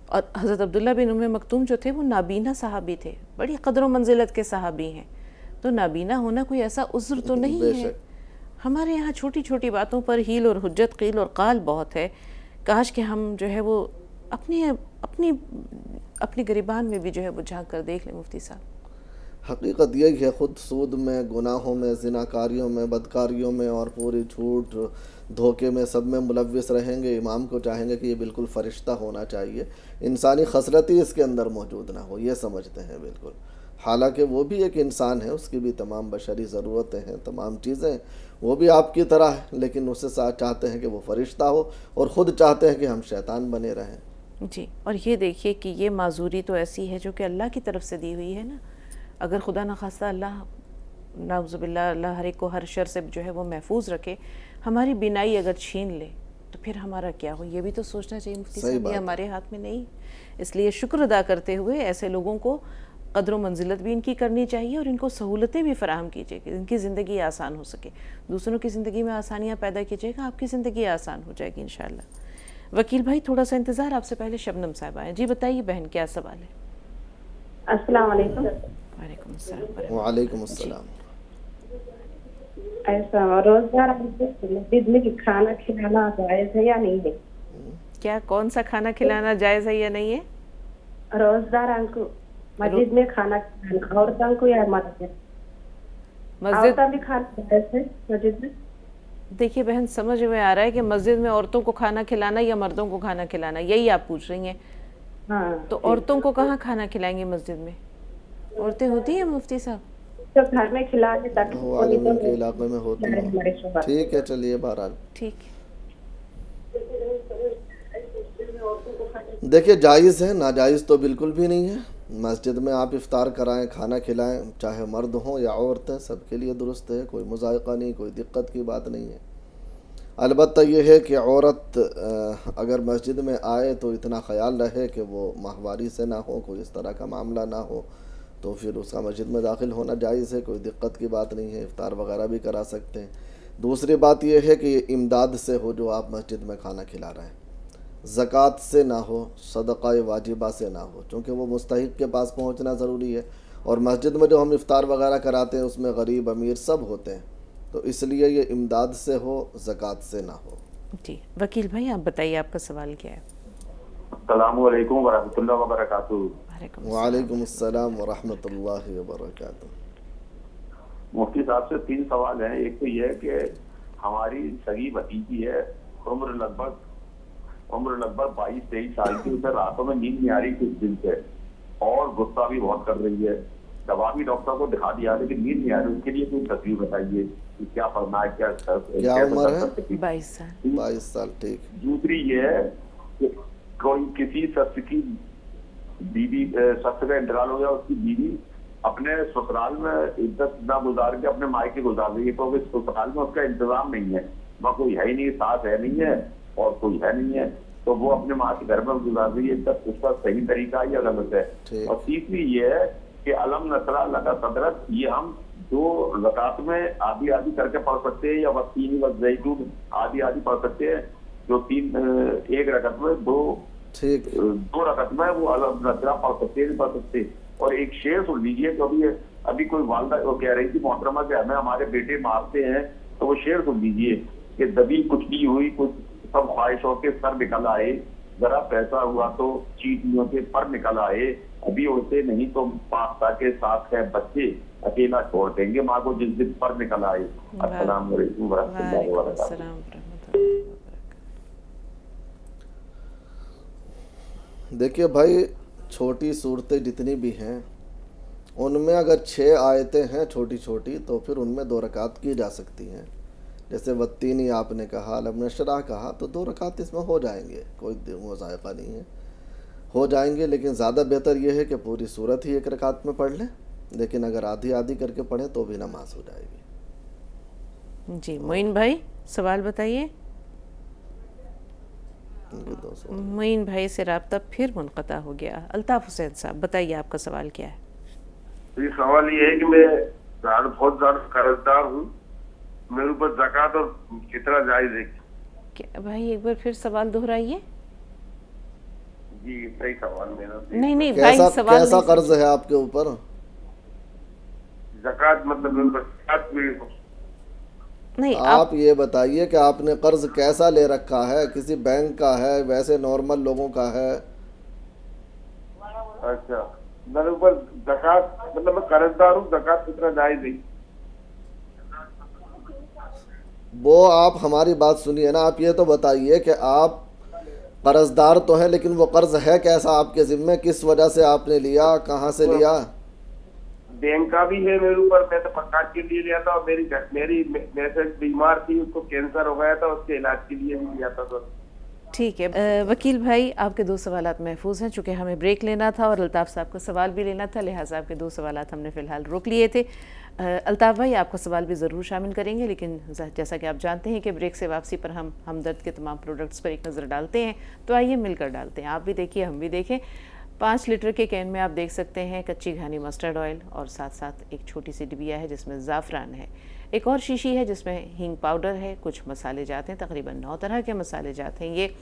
और हज़रत अब्दुल्लाह बिन उम्मे मक्तूम जो थे वो नाबीना सहाबी थे, बड़ी क़द्र व मंजिलत के सहाबी हैं। तो नाबीना होना कोई ऐसा उज़्र तो नहीं है। बेशक। हमारे यहाँ छोटी छोटी बातों पर हील और हुज्जत, क़ील और क़ाल बहुत है। काश कि हम जो है वो अपनी गिरबान में भी जो है वो झांक कर देख लें मुफ्ती साहब। हकीकत यही है, ख़ुद सूद में, गुनाहों में, ज़िनाकारियों में, बदकारियों में और पूरी झूठ धोखे में, सब में मुलव्विस रहेंगे। इमाम को चाहेंगे कि ये बिल्कुल फ़रिश्ता होना चाहिए, इंसानी खसलत ही इसके अंदर मौजूद ना हो, ये समझते हैं बिल्कुल। हालांकि वो भी एक इंसान है, उसकी भी तमाम बशरी ज़रूरतें हैं, तमाम चीज़ें, वो भी आपकी तरह है, लेकिन उससे साथ चाहते हैं कि वो फ़रिश्ता हो और ख़ुद चाहते हैं कि हम शैतान बने रहें। जी, और ये देखिए कि ये माजूरी तो ऐसी है जो कि अल्लाह की तरफ से दी हुई है ना। अगर खुदा न खास्ता अल्लाह नाउज़ुबिल्लाह, अल्लाह हर एक को हर शर से जो है वो महफूज रखे, हमारी बिनाई अगर छीन ले तो फिर हमारा क्या हो, ये भी तो सोचना चाहिए मुफ्ती साहब। ये हमारे हाथ में नहीं, इसलिए शुक्र अदा करते हुए ऐसे लोगों को क़द्र व मंजिलत भी इनकी करनी चाहिए और इनको सहूलतें भी फ़राहम कीजिए कि इनकी ज़िंदगी आसान हो सके। दूसरों की ज़िंदगी में आसानियाँ पैदा कीजिएगा, आपकी ज़िंदगी आसान हो जाएगी इंशाअल्लाह। वकील भाई थोड़ा सा इंतज़ार, आपसे पहले शबनम साहब आए। जी बताइए बहन, क्या सवाल है? अस्सलाम वालेकुम। वालेकुम अस्सलाम। वालेकुम अस्सलाम। ऐसा रोजगार मस्जिद में खाना खिलाना जायज है या नहीं है? क्या, कौन सा खाना खिलाना जायज़ है या नहीं है? रोजदार को मस्जिद में खाना खिलाना, औरतों को या मर्द? मस्जिद, औरतें भी खाना जायज है मस्जिद में? देखिए बहन, समझ में आ रहा है कि मस्जिद में औरतों को खाना खिलाना या मर्दों को खाना खिलाना, यही आप पूछ रही हैं। हाँ, तो औरतों को कहाँ खाना खिलाएंगे मस्जिद में? औरतें होती हैं मुफ्ती साहब? तो घर में खिला के ताकि वो आलम के इलाके में होती है। ठीक है, चलिए बहरहाल ठीक है। देखिए, जायज़ है, नाजायज़ तो बिल्कुल भी नहीं है। मस्जिद में आप इफ्तार कराएं, खाना खिलाएं, चाहे मर्द हों या औरतें, सबके लिए दुरुस्त है, कोई मुज़ायक़ा नहीं, कोई दिक्कत की बात नहीं है। अलबत्ता यह है कि औरत अगर मस्जिद में आए तो इतना ख़याल रहे कि वो माहवारी से ना हो, कोई इस तरह का मामला ना हो, तो फिर उसका मस्जिद में दाखिल होना जायज़ है, कोई दिक्कत की बात नहीं है, इफ्तार वगैरह भी करा सकते हैं। दूसरी बात यह है कि इमदाद से हो जो आप मस्जिद में खाना खिला रहे हैं, ज़कात से ना हो, सदक़ा वाजिबा से ना हो, क्योंकि वो मुस्तहिक़ के पास पहुंचना ज़रूरी है। और मस्जिद में जो हम इफ्तार वगैरह कराते हैं उसमें गरीब अमीर सब होते हैं, तो इसलिए ये इमदाद से हो, ज़कात से ना हो। जी वकील भाई, आप बताइए आपका सवाल क्या है? अस्सलामु अलैकुम व रहमतुल्लाहि व बरकातुहू। वालेकुम अस्सलाम व रहमतुल्लाहि व बरकातुहू। मुफ्ती साहब से 3 सवाल हैं। एक तो ये है कि हमारी सगी भतीजी है, उम्र लगभग 22-23 साल की, उसे रातों में नींद नहीं आ रही कुछ दिन से, और गुस्सा भी बहुत कर रही है। दवा भी डॉक्टर को दिखा दिया लेकिन नींद नहीं आ रही। उसके लिए कोई तस्वीर बताइए कि क्या करना है, क्या उम्र है? 22 साल। 22 साल, ठीक। दूसरी ये है कि कोई किसी शख्स की बीवी, शख्स का इंतकाल हो गया, उसकी बीवी अपने ससुराल में इज्जत ना गुजार के अपने मायके गुजार रही है, क्योंकि ससुराल में उसका इंतजाम नहीं है, वहाँ कोई है ही नहीं, सास है नहीं है और कोई है नहीं है, तो वो अपने माँ के घर में गुजार रही है। इज्जत उसका सही तरीका है या गलत है? और तीसरी ये है कि अलम नसरा लगा सदरत, ये हम 2 रकात में आधी आधी करके पढ़ सकते हैं, या वक्तीनी वज़ैतून आधी आधी पढ़ सकते हैं, जो 1 रकत में 2 रकत में वो अलम नसरा पढ़ सकते हैं, पढ़ सकते। और एक शेर सुन लीजिए, तो अभी कोई वालदा वो कह रही थी मोहतरमा के हमें हमारे बेटे मारते हैं, तो वो शेर सुन लीजिए कि दबी कुचली हुई कुछ सब ख्वाहिशों के सर निकल आए, जरा पैसा हुआ तो चींटियों के पर निकल आए, अभी होते नहीं तो पास्ता के साथ है बच्चे, अकेला छोड़ देंगे माँ को जिस दिन पर निकल आए। अस्सलाम वालेकुम व रहमतुल्लाहि व बरकातुहू। देखिए भाई, छोटी सूरतें जितनी भी हैं उनमें अगर 6 आयतें हैं छोटी छोटी, तो फिर उनमें 2 रकात की जा सकती हैं। जैसे वत्तीनी आपने कहा, अलम नशरा कहा, तो 2 रकात इसमें हो जाएंगे, कोई मुज़ायक़ा नहीं है, हो जाएंगे। लेकिन ज़्यादा बेहतर यह है कि पूरी सूरत ही 1 रकात में पढ़ लें, लेकिन अगर आधी आधी करके पढ़ें तो भी नमाज हो जाएगी। जी मोइन भाई, सवाल बताइए। मोइन भाई से राब्ता फिर मुनक़ता हो गया। अल्ताफ़ हुसैन साहब बताइए, आपका सवाल क्या है? ये सवाल ये है कि मैं बहुत ज़्यादा कर्जदार हूँ, मेरे ऊपर ज़कात और कितना जायज़ है? क्या भाई, एक बार फिर सवाल दोहराइए। जी सही सवाल मेरा। नहीं भाई, सवाल कैसा कर्ज है आपके ऊपर? ज़कात मतलब मेरे ऊपर ज़कात भी नहीं। आप ये बताइए कि आपने कर्ज कैसा ले रखा है, किसी बैंक का है, वैसे नॉर्मल लोगों का है? अच्छा, मेरे ऊपर ज़कात मतलब मैं कर्जदार हूँ, ज़कात कितना जायज़ है? वो आप हमारी बात सुनिए ना, आप ये तो बताइए कि आप कर्जदार तो हैं, लेकिन वो कर्ज है कैसा आपके ज़िम्मे, किस वजह से आपने लिया, कहाँ से लिया? बैंक का भी है मेरे ऊपर, मैं तो पक्का के लिए लिया था, और मेरी मैसे बीमार थी, उसको कैंसर हो गया था, उसके इलाज के लिए भी लिया था। तो ठीक है वकील भाई, आपके 2 सवालात महफूज हैं। चूँकि हमें ब्रेक लेना था और अल्ताफ़ साहब का सवाल भी लेना था, लिहाजा आपके 2 सवालात हमने फ़िलहाल रोक लिए थे। अल्ताफ़ भाई, आपका सवाल भी ज़रूर शामिल करेंगे, लेकिन जैसा कि आप जानते हैं कि ब्रेक से वापसी पर हम हमदर्द के तमाम प्रोडक्ट्स पर एक नज़र डालते हैं, तो आइए मिलकर डालते हैं। आप भी देखिए, हम भी देखें। 5 लीटर के कैन में आप देख सकते हैं कच्ची घानी मस्टर्ड ऑयल, और साथ साथ एक छोटी सी डिबिया है जिसमें ज़ाफ़रान है, एक और शीशी है जिसमें हींग पाउडर है, कुछ मसाले जाते हैं, तकरीबन 9 तरह के मसाले जाते हैं। ये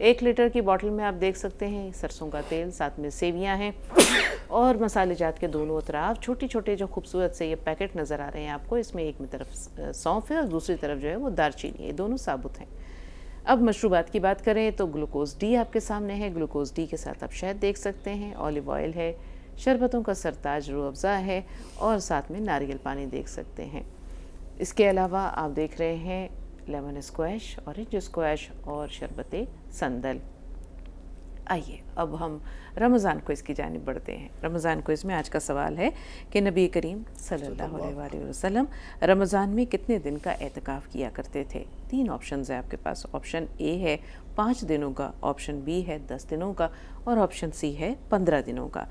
1 लीटर की बॉटल में आप देख सकते हैं सरसों का तेल, साथ में सेवियां हैं और मसाले जात के दोनों तरफ छोटे छोटे जो खूबसूरत से ये पैकेट नज़र आ रहे हैं आपको, इसमें एक में तरफ सौंफ है और दूसरी तरफ जो है वो दालचीनी, ये दोनों साबुत हैं। अब मशरूबात की बात करें तो ग्लूकोज डी आपके सामने है, ग्लूकोज डी के साथ आप शहद देख सकते हैं, ऑलिव ऑयल है, शरबतों का सरताज रूह अफ़ज़ा है और साथ में नारियल पानी देख सकते हैं। इसके अलावा आप देख रहे हैं लेमन स्क्वैश, ऑरेंज स्क्वैश और शरबत संदल। आइए अब हम रमज़ान क्विज़ की जानिब बढ़ते हैं। रमज़ान क्विज़ में आज का सवाल है कि नबी करीम सल्लल्लाहु अलैहि वसल्लम रमज़ान में कितने दिन का एतकाफ़ किया करते थे? 3 ऑप्शंस है आपके पास। ऑप्शन ए है 5 दिनों का, ऑप्शन बी है 10 दिनों का और ऑप्शन सी है 15 दिनों का।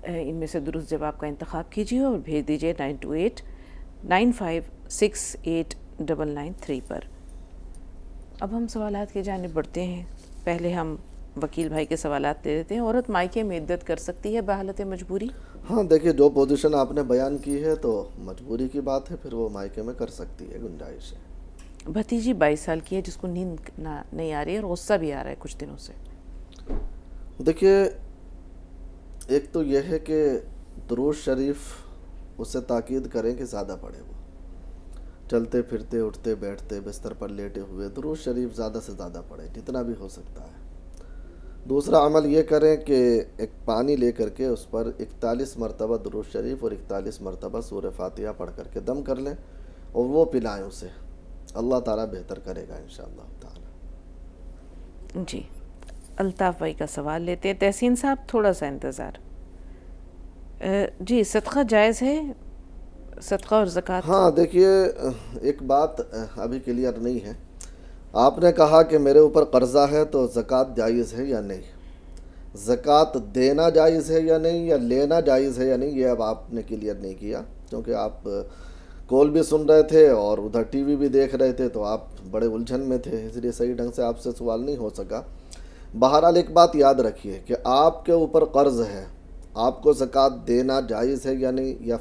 इनमें से दुरुस्त जवाब का इंतखाब कीजिए और भेज दीजिए 9289568993 पर। अब हम सवालात की जानिब बढ़ते हैं। पहले हम वकील भाई के सवालात ले लेते हैं। औरत मायके में इद्दत कर सकती है बहालत मजबूरी? हाँ देखिए, जो पोजीशन आपने बयान की है तो मजबूरी की बात है, फिर वो मायके में कर सकती है, गुंजाइश है। भतीजी 22 साल की है जिसको नींद नहीं आ रही है और गुस्सा भी आ रहा है कुछ दिनों से। देखिए, एक तो यह है कि दुरूद शरीफ उससे ताकीद करें कि ज़्यादा पढ़े, वो चलते फिरते उठते बैठते बिस्तर पर लेटे हुए दुरूद शरीफ ज़्यादा से ज़्यादा पढ़े जितना भी हो सकता है। दूसरा अमल ये करें कि एक पानी लेकर के उस पर 41 मरतबा दुरूद शरीफ और 41 मरतबा सूरह फातिहा पढ़ करके दम कर लें और वो पिलाएं उसे। अल्लाह ताला बेहतर करेगा इंशाअल्लाह ताला। जी, अल्ताफ़ भाई का सवाल लेते हैं। तहसीन साहब थोड़ा सा इंतज़ार। जी, सदका जायज़ है, सदका और ज़कात? हाँ देखिए, एक बात अभी क्लियर नहीं है। आपने कहा कि मेरे ऊपर कर्ज़ा है तो ज़कात जायज़ है या नहीं, ज़कात देना जायज़ है या नहीं, या लेना जायज़ है या नहीं, ये अब आपने क्लियर नहीं किया, क्योंकि आप कॉल भी सुन रहे थे और उधर टीवी भी देख रहे थे, तो आप बड़े उलझन में थे, इसलिए सही ढंग से आपसे सवाल नहीं हो सका। बहरहाल एक बात याद रखिए कि आपके ऊपर कर्ज़ है, आपको ज़कात देना जायज़ है या नहीं, या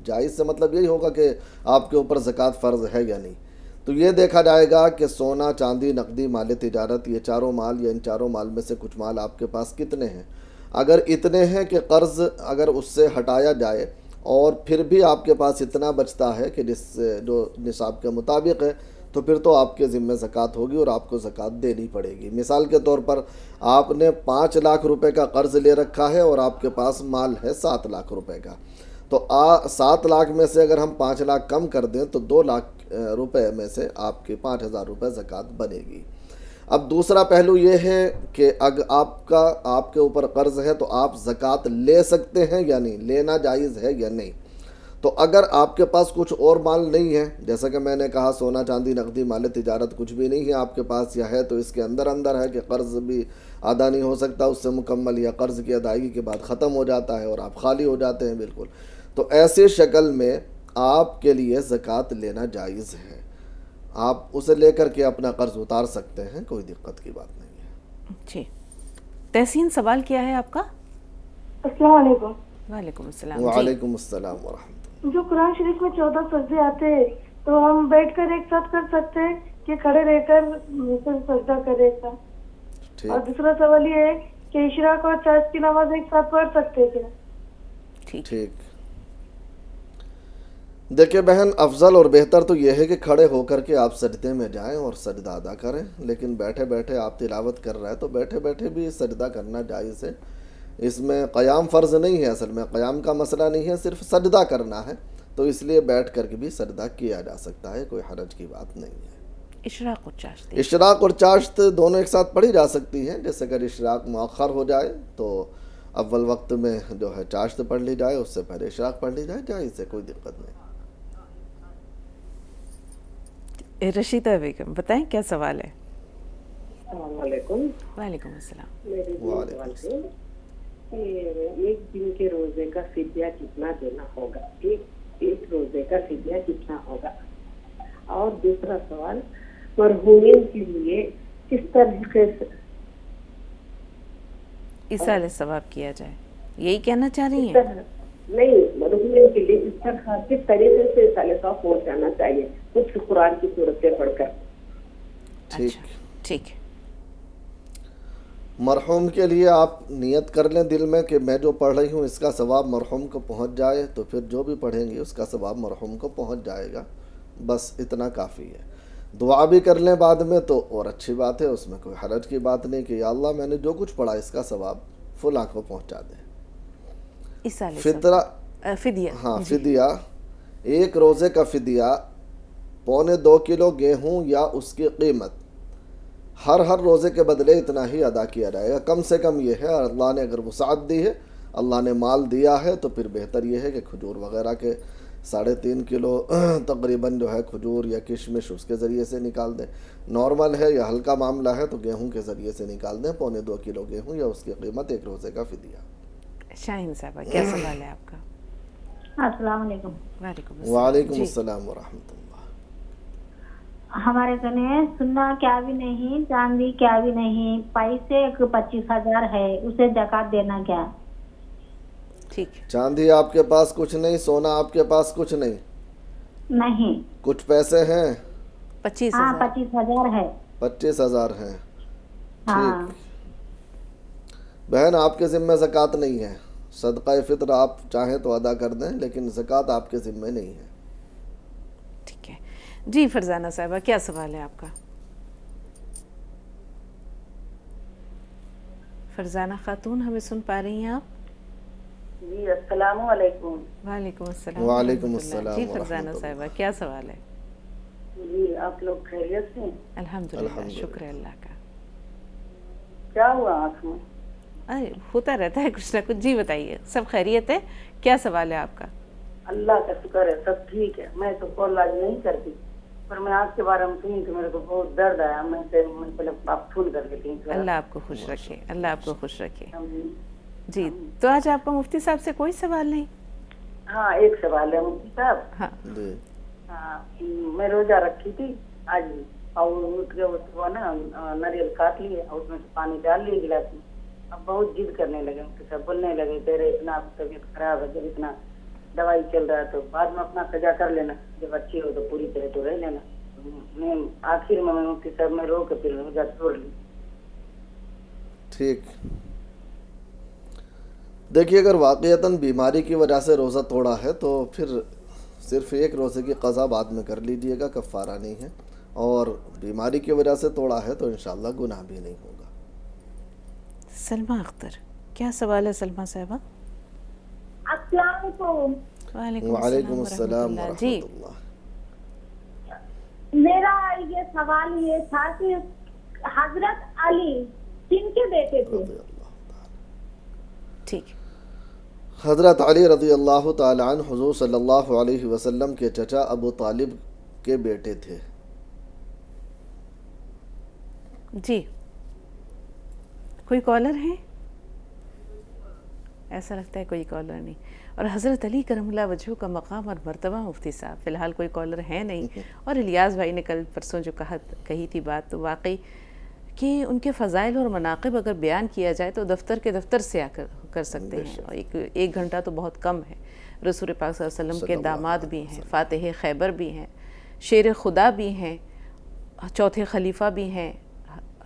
जायज़ से मतलब यही होगा कि आपके ऊपर ज़कात फ़र्ज़ है या नहीं। तो ये देखा जाएगा कि सोना, चांदी, नकदी, माल तिजारत, ये चारों माल या इन चारों माल में से कुछ माल आपके पास कितने हैं। अगर इतने हैं कि कर्ज़ अगर उससे हटाया जाए और फिर भी आपके पास इतना बचता है कि जिससे जो निसाब के मुताबिक है, तो फिर तो आपके ज़िम्मे ज़कात होगी और आपको ज़कात देनी पड़ेगी। मिसाल के तौर पर आपने 5 लाख रुपए का कर्ज़ ले रखा है और आपके पास माल है 7 लाख रुपए का, तो 7 लाख में से अगर हम 5 लाख कम कर दें तो 2 लाख रुपए में से आपके 5,000 रुपये ज़कात बनेगी। अब दूसरा पहलू ये है कि अगर आपके ऊपर कर्ज़ है तो आप ज़कात ले सकते हैं या नहीं, लेना जायज़ है या नहीं। तो अगर आपके पास कुछ और माल नहीं है, जैसा कि मैंने कहा सोना, चांदी, नकदी, माल तिजारत कुछ भी नहीं है आपके पास, या है तो इसके अंदर है कि कर्ज़ भी अदा नहीं हो सकता उससे मुकम्मल, या कर्ज़ की अदायगी के बाद ख़त्म हो जाता है और आप खाली हो जाते हैं बिल्कुल, तो ऐसे शक्ल में आपके लिए ज़कात लेना जायज़ है। आप उसे लेकर के अपना कर्ज़ उतार सकते हैं, कोई दिक्कत की बात नहीं है। जी, तहसीन सवाल क्या है आपका? अस्सलाम वालेकुम। वालेकुम अस्सलाम। वालेकुम अस्सलाम व रहमतुल्लाह। जो कुरान शरीफ में 14 सजदे आते हैं, तो हम बैठकर एक साथ कर सकते हैं कि खड़े रहकर फिर सजदा करें एक साथ? और दूसरा सवाल ये है कि इशराक और चाश की नमाज एक साथ पढ़ सकते हैं क्या? ठीक। देखिए बहन, अफजल और बेहतर तो यह है कि खड़े होकर के आप सजदे में जाएं और सजदा अदा करें, लेकिन बैठे बैठे आप तिलावत कर रहे हैं तो बैठे बैठे भी सजदा करना जायज़ है। इसमें क़याम फ़र्ज़ नहीं है, असल में क़याम का मसला नहीं है, सिर्फ सजदा करना है, तो इसलिए बैठ कर के भी सजदा किया जा सकता है, कोई हरज की बात नहीं है। इशराक और चाश्त दोनों एक साथ पढ़ी जा सकती हैं। जैसे अगर इशराक मुअख्खर हो जाए तो अव्वल वक्त में जो है चाश्त पढ़ ली जाए, उससे पहले इशराक पढ़ ली जाए, जायज़ है, कोई दिक्कत नहीं। रशीदा बेगम बताएं क्या सवाल है? वालेकुम अस्सलाम। मेरे सवाल है कि एक दिन के रोजे का फिद्या कितना देना होगा, एक रोजे का फिद्या कितना होगा? और दूसरा सवाल, मरहूमिन के लिए किस तरीके से इसाले सवाब किया जाए, यही कहना चाह रही हैं? नहीं, मरहूमिन के लिए किस तरीके से इसाले सवाब पहुँचाना चाहिए, कुछ कुरान की सूरतें पढ़कर। अच्छा, ठीक। मरहूम के लिए आप नियत कर लें दिल में कि मैं जो पढ़ रही हूँ इसका सवाब मरहूम को पहुँच जाए, तो फिर जो भी पढ़ेंगे उसका सवाब मरहूम को पहुँच जाएगा, बस इतना काफ़ी है। दुआ भी कर लें बाद में तो और अच्छी बात है, उसमें कोई हरज की बात नहीं कि या अल्लाह मैंने जो कुछ पढ़ा इसका सवाब फुला को पहुँचा दे। फिदिया, हाँ फिदिया, एक रोज़े का फिदिया 1.25 किलो गेहूँ या उसकी कीमत हर रोज़े के बदले इतना ही अदा किया जाएगा। कम से कम ये है, अल्लाह ने अगर वसाअत दी है, अल्लाह ने माल दिया है, तो फिर बेहतर ये है कि खजूर वगैरह के 3.5 किलो तकरीबन जो है खजूर या किशमिश उसके ज़रिए से निकाल दें। नॉर्मल है या हल्का मामला है तो गेहूं के ज़रिए से निकाल दें 1.25 किलो गेहूं या उसकी कीमत 1 रोज़े का फिदिया। शाहीन साहबा क्या सवाल है आपका? अस्सलाम वालेकुम। वालेकुम अस्सलाम व रहमतुल्लाह। हमारे कने सुन्ना क्या भी नहीं, चांदी क्या भी नहीं, पैसे 25,000 है, उसे ज़कात देना क्या? ठीक। चांदी आपके पास कुछ नहीं, सोना आपके पास कुछ नहीं? नहीं। कुछ पैसे हैं? 25,000। हाँ 25,000 है। 25,000 हैं। हाँ। ठीक बहन, आपके ज़िम्मे ज़कात नहीं है। सदका फ़ित्र आप चाहें तो अदा कर दें, लेकिन ज़कात आपके ज़िम्मे नहीं है। ठीक है जी। फरजाना साहिबा क्या सवाल है आपका? फरजाना खातून हमें सुन पा रही हैं आप? जी अस्सलामु अलैकुम। वालेकुम अस्सलाम। वालेकुम अस्सलाम। जी फरजाना साहिबा क्या सवाल है? जी आप लोग खैरियत से? अल्हम्दुलिल्लाह, शुक्र अल्लाह का। क्या हुआ आँख में? अरे होता रहता है कुछ ना कुछ। जी बताइए, सब खैरियत है? क्या सवाल है आपका? अल्लाह का शुक्र है, सब ठीक है। मैं तो कॉल आज नहीं करती, पर मैं आँख के बारे में सुनी तो मेरे को बहुत दर्द आया। मैं पहले आप फोन कर लेती हूँ। अल्लाह आपको खुश रखे, अल्लाह आपको खुश रखे। जी तो आज आपका मुफ्ती साहब से कोई सवाल नहीं? हाँ एक सवाल है मुफ्ती साहब। हाँ मैं रोजा रखी थी आज, और उठ के उसको ना नारियल काट लिए और उसमें पानी डाल लिए गिलास में। अब बहुत जिद करने लगे, मुफ्ती साहब बोलने लगे तेरे इतना तबीयत खराब है, जब इतना दवाई चल रहा है तो बाद में अपना सजा कर लेना, जब अच्छी हो तो पूरी तरह तो रह लेना। मैं आखिर में मुफ्ती साहब में रो के फिर रोजा छोड़ ली। ठीक, देखिए अगर वाक़ईतन बीमारी की वजह से रोज़ा तोड़ा है तो फिर सिर्फ 1 रोज़े की क़ज़ा बाद में कर लीजिएगा, कफ़ारा नहीं है। और बीमारी की वजह से तोड़ा है तो इंशाअल्लाह गुनाह भी नहीं होगा। सलमा अख्तर क्या सवाल है सलमा साहिबा? वालेकुम अस्सलाम व जी रहमतुल्लाह। मेरा ये सवाल ये था कि हजरत अली किनके बेटे थे? ठीक। हज़रत अली रज़ी अल्लाह ताला अन्हु हुज़ूर सल्लल्लाहु अलैहि वसल्लम के चचा अबू तालिब के बेटे थे। जी कोई कॉलर है? ऐसा लगता है कोई कॉलर नहीं। और हज़रत अली करमुल्लाह वजहू का मकाम और मर्तबा मुफ्ती साहब फ़िलहाल कोई कॉलर है नहीं। और इलियास भाई ने कल परसों जो कही थी बात, तो वाकई कि उनके फ़ज़ाइल और मनाक़िब अगर बयान किया जाए तो दफ्तर के दफ्तर से आकर कर सकते हैं। और एक घंटा तो बहुत कम है। रसूल पाक सल्लल्लाहु अलैहि वसल्लम के दामाद भी हैं, फ़ातिह खैबर भी हैं, शेर खुदा भी हैं, चौथे खलीफा भी हैं,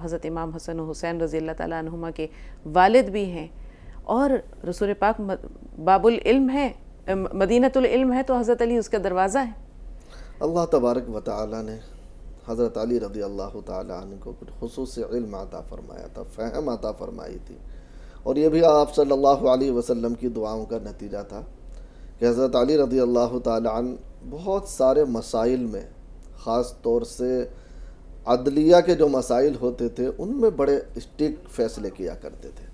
हज़रत इमाम हसन और हुसैन रज़ी अल्लाह ताला अन्हुमा के वालिद भी हैं, और रसूल पाक बाबुल इल्म है, मदीनतुल इल्म है, तो हज़रत अली उसका दरवाज़ा है। अल्लाह तबारक व तआला ने हज़रत अली रज़ी अल्लाह ताला अन्हु को कुछ खुसूसी इल्म अता फरमाया था, फ़हम अता फरमाई थी। और ये भी आप सल्लल्लाहु अलैहि वसल्लम की दुआओं का नतीजा था कि हज़रत अली रज़ी अल्लाह ताला अन्हु बहुत सारे मसाइल में, ख़ास तौर से अदलिया के जो मसाइल होते थे उनमें बड़े स्ट्रिक्ट फ़ैसले किया करते थे।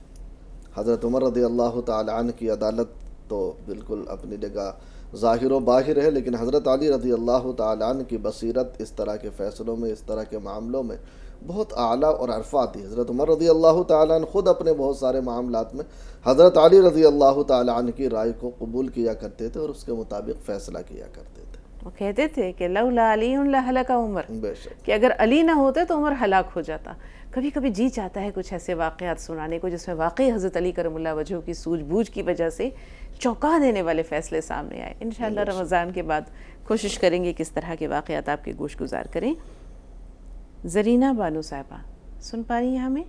हज़रत उमर रज़ी अल्लाह ताला अन्हु की अदालत तो बिल्कुल अपनी जगह ज़ाहिर व बाहिर है, लेकिन हज़रत अली रज़ी अल्लाह ताला अन्हु की बसीरत इस तरह के फ़ैसलों में, इस तरह के मामलों में बहुत आला और अरफा थी। हज़रत उमर रज़ी अल्लाह ताला अन्हु ख़ुद अपने बहुत सारे मामलात में हज़रत अली रज़ी अल्लाह ताला अन्हु की राय को कबूल किया करते थे और उसके मुताबिक फ़ैसला किया करते थे। वो कहते थे कि लौला अली लहलका उमर, कि अगर अली ना होते तो उमर हलाक हो जाता। कभी कभी जी चाहता है कुछ ऐसे वाक़यात सुनाने को जिसमें वाकई हज़रत अली करमुल्लाह वजहू की सूझबूझ की वजह से चौंका देने वाले फ़ैसले सामने आए। इंशाअल्लाह रमज़ान के बाद कोशिश करेंगे किस तरह के वाक़यात आपके गोश गुजार करें। ज़रीना बानो साहिबा सुन पा रही हैं हमें?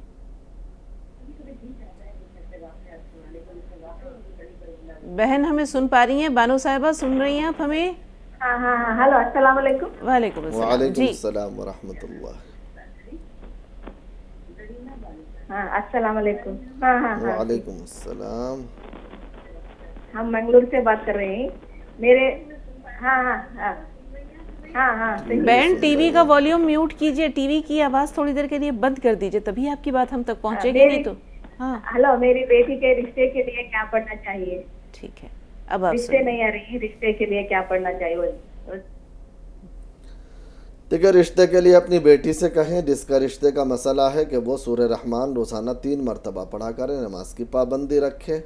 बहन हमें सुन पा रही हैं? बानो साहिबा सुन रही हैं आप हमें? हाँ हाँ हाँ, हेलो, अस्सलाम वालेकुम। वालेकुम अस्सलाम वालेकुम जी। अस्सलाम व रहमतुल्लाह। हाँ, अस्सलाम वालेकुम। हाँ हाँ हाँ, वालेकुम अस्सलाम। हम मंगलूर से बात कर रहे हैं। मेरे हाँ हाँ हाँ हाँ हाँ, सही। बहन टीवी का वॉल्यूम म्यूट कीजिए, टीवी की आवाज़ थोड़ी देर के लिए बंद कर दीजिए, तभी आपकी बात हम तक पहुंचेगी, नहीं तो। हाँ हेलो, मेरी बेटी के रिश्ते के लिए क्या पढ़ना चाहिए? ठीक है, अब आप रिश्ते सुनिए। नहीं आ रही, रिश्ते के लिए क्या पढ़ना चाहिए? देखिए, रिश्ते के लिए अपनी बेटी से कहें, जिसका रिश्ते का मसला है, कि वो सूरह रहमान रोज़ाना 3 मरतबा पढ़ा करें, नमाज की पाबंदी रखें।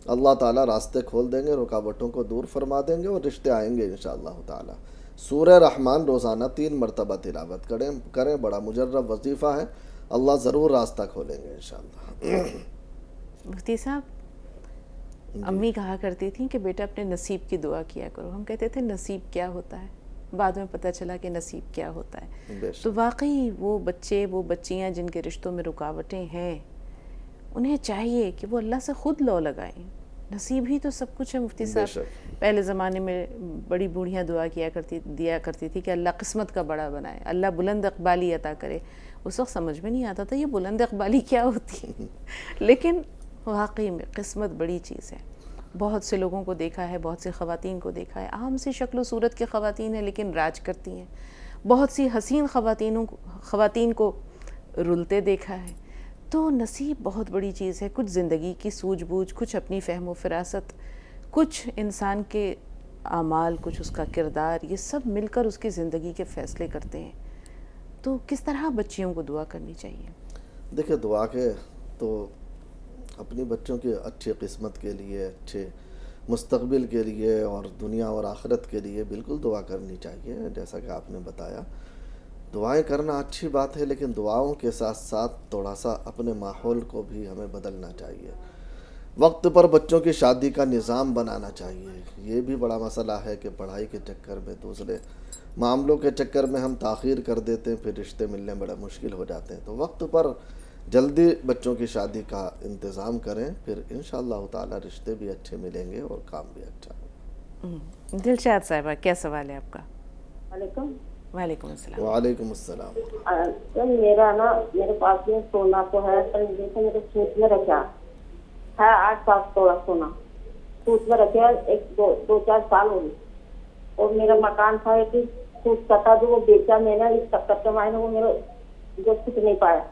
अल्लाह ताला रास्ते खोल देंगे, रुकावटों को दूर फरमा देंगे और रिश्ते आएंगे इंशाअल्लाह ताला। सूरह रहमान रोज़ाना 3 मरतबा तिलावत करें, बड़ा मुजर्रब वजीफ़ा है, अल्लाह ज़रूर रास्ता खोलेंगे इंशाअल्लाह। मुफ्ती साहब, अम्मी कहा करती थी कि बेटा अपने नसीब की दुआ किया करो। हम कहते थे नसीब क्या होता है, बाद में पता चला कि नसीब क्या होता है। तो वाकई वो बच्चे, वो बच्चियां जिनके रिश्तों में रुकावटें हैं, उन्हें चाहिए कि वो अल्लाह से ख़ुद लौ लगाएं। नसीब ही तो सब कुछ है मुफ्ती साहब। पहले ज़माने में बड़ी बूढ़ियाँ दुआ दिया करती थी कि अल्लाह किस्मत का बड़ा बनाए, अल्लाह बुलंद इक़बाली अता करे। उस वक्त समझ में नहीं आता था ये बुलंद इक़बाली क्या होती है, लेकिन वाकई में किस्मत बड़ी चीज़ है। बहुत से लोगों को देखा है, बहुत सी ख़वातीन को देखा है, आम सी शक्ल सूरत की ख़वातीन हैं लेकिन राज करती हैं। बहुत सी हसीन ख़वातीन को रुलते देखा है। तो नसीब बहुत बड़ी चीज़ है। कुछ ज़िंदगी की सूझबूझ, कुछ अपनी फ़हम व फ़िरासत, कुछ इंसान के आमाल, कुछ उसका किरदार, ये सब मिलकर उसकी ज़िंदगी के फ़ैसले करते हैं। तो किस तरह बच्चियों को दुआ करनी चाहिए? देखिए, दुआ के तो अपनी बच्चों की अच्छी किस्मत के लिए, अच्छे मुस्तकबिल के लिए और दुनिया और आखिरत के लिए बिल्कुल दुआ करनी चाहिए। जैसा कि आपने बताया, दुआएं करना अच्छी बात है, लेकिन दुआओं के साथ साथ थोड़ा सा अपने माहौल को भी हमें बदलना चाहिए। वक्त पर बच्चों की शादी का निज़ाम बनाना चाहिए। ये भी बड़ा मसला है कि पढ़ाई के चक्कर में, दूसरे मामलों के चक्कर में हम ताख़ीर कर देते हैं, फिर रिश्ते मिलने बड़ा मुश्किल हो जाते हैं। तो वक्त पर जल्दी बच्चों की शादी का इंतज़ाम करें, फिर इंशाअल्लाह ताला रिश्ते भी अच्छे मिलेंगे और काम भी अच्छा होगा। दिलशाद साहिबा, क्या सवाल है आपका? वालेकुम। वालेकुम अस्सलाम। वालेकुम अस्सलाम। सर, मेरा ना, मेरे पास में सोना तो है, पर जैसे मेरे सूट में रखा है 8-7 तोला सोना सूट में रखे है। 2-4 साल हो गए। और मेरा मकान था एक सूट का था, जो वो बेचा मैंने। इस चक्कर के मायने वो मेरे जो कुछ नहीं पाया,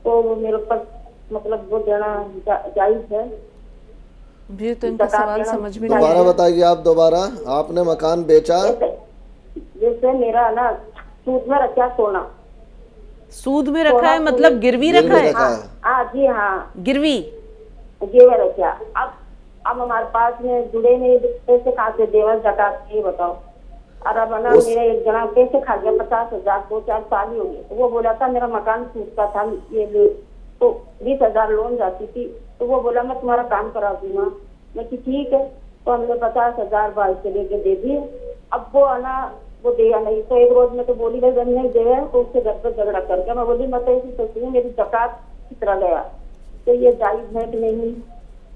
तो वो मेरे ऊपर मतलब वो देना जायज है? मुझे तो इनका सवाल समझ में नहीं दोबारा आया। बताइए आप दोबारा। आपने मकान बेचा? जैसे मेरा ना सूद में रखा सोना। सूद में रखा है मतलब गिरवी रखा है? हाँ जी, हाँ गिरवी रखा। अब हमारे पास में जुड़े नहीं, पैसे कहाँ से देवर जकात, ये बताओ। और अब ना मेरा एक जना पैसे खा गया 50,000, 2-4 साल ही हो गए। तो वो बोला था मेरा मकान सूद का था, ये ले, तो 20,000 लोन जाती थी। तो वो बोला मैं तुम्हारा काम करा दूंगा। मैं कि ठीक है। तो हमने 50,000 बाइक से लेके दे दिए। अब वो आना, वो दिया नहीं। तो एक रोज में तो बोली भाई जब नहीं दे, तो उससे घर पर झगड़ा करके मैं बोली मैं तो ऐसी सोचती हूँ मेरी जकात कितना गया, तो ये जायज है कि नहीं,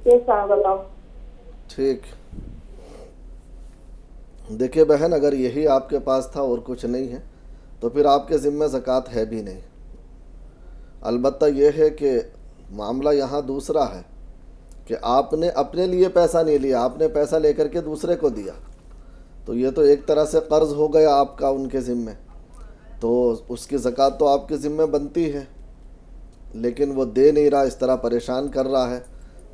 कैसा बताओ? ठीक। देखिए बहन, अगर यही आपके पास था और कुछ नहीं है, तो फिर आपके ज़िम्मे ज़कात है भी नहीं। अलबत्ता ये है कि मामला यहाँ दूसरा है कि आपने अपने लिए पैसा नहीं लिया, आपने पैसा लेकर के दूसरे को दिया। तो ये तो एक तरह से कर्ज़ हो गया आपका उनके ज़िम्मे, तो उसकी ज़कात तो आपके ज़िम्मे बनती है, लेकिन वो दे नहीं रहा, इस तरह परेशान कर रहा है।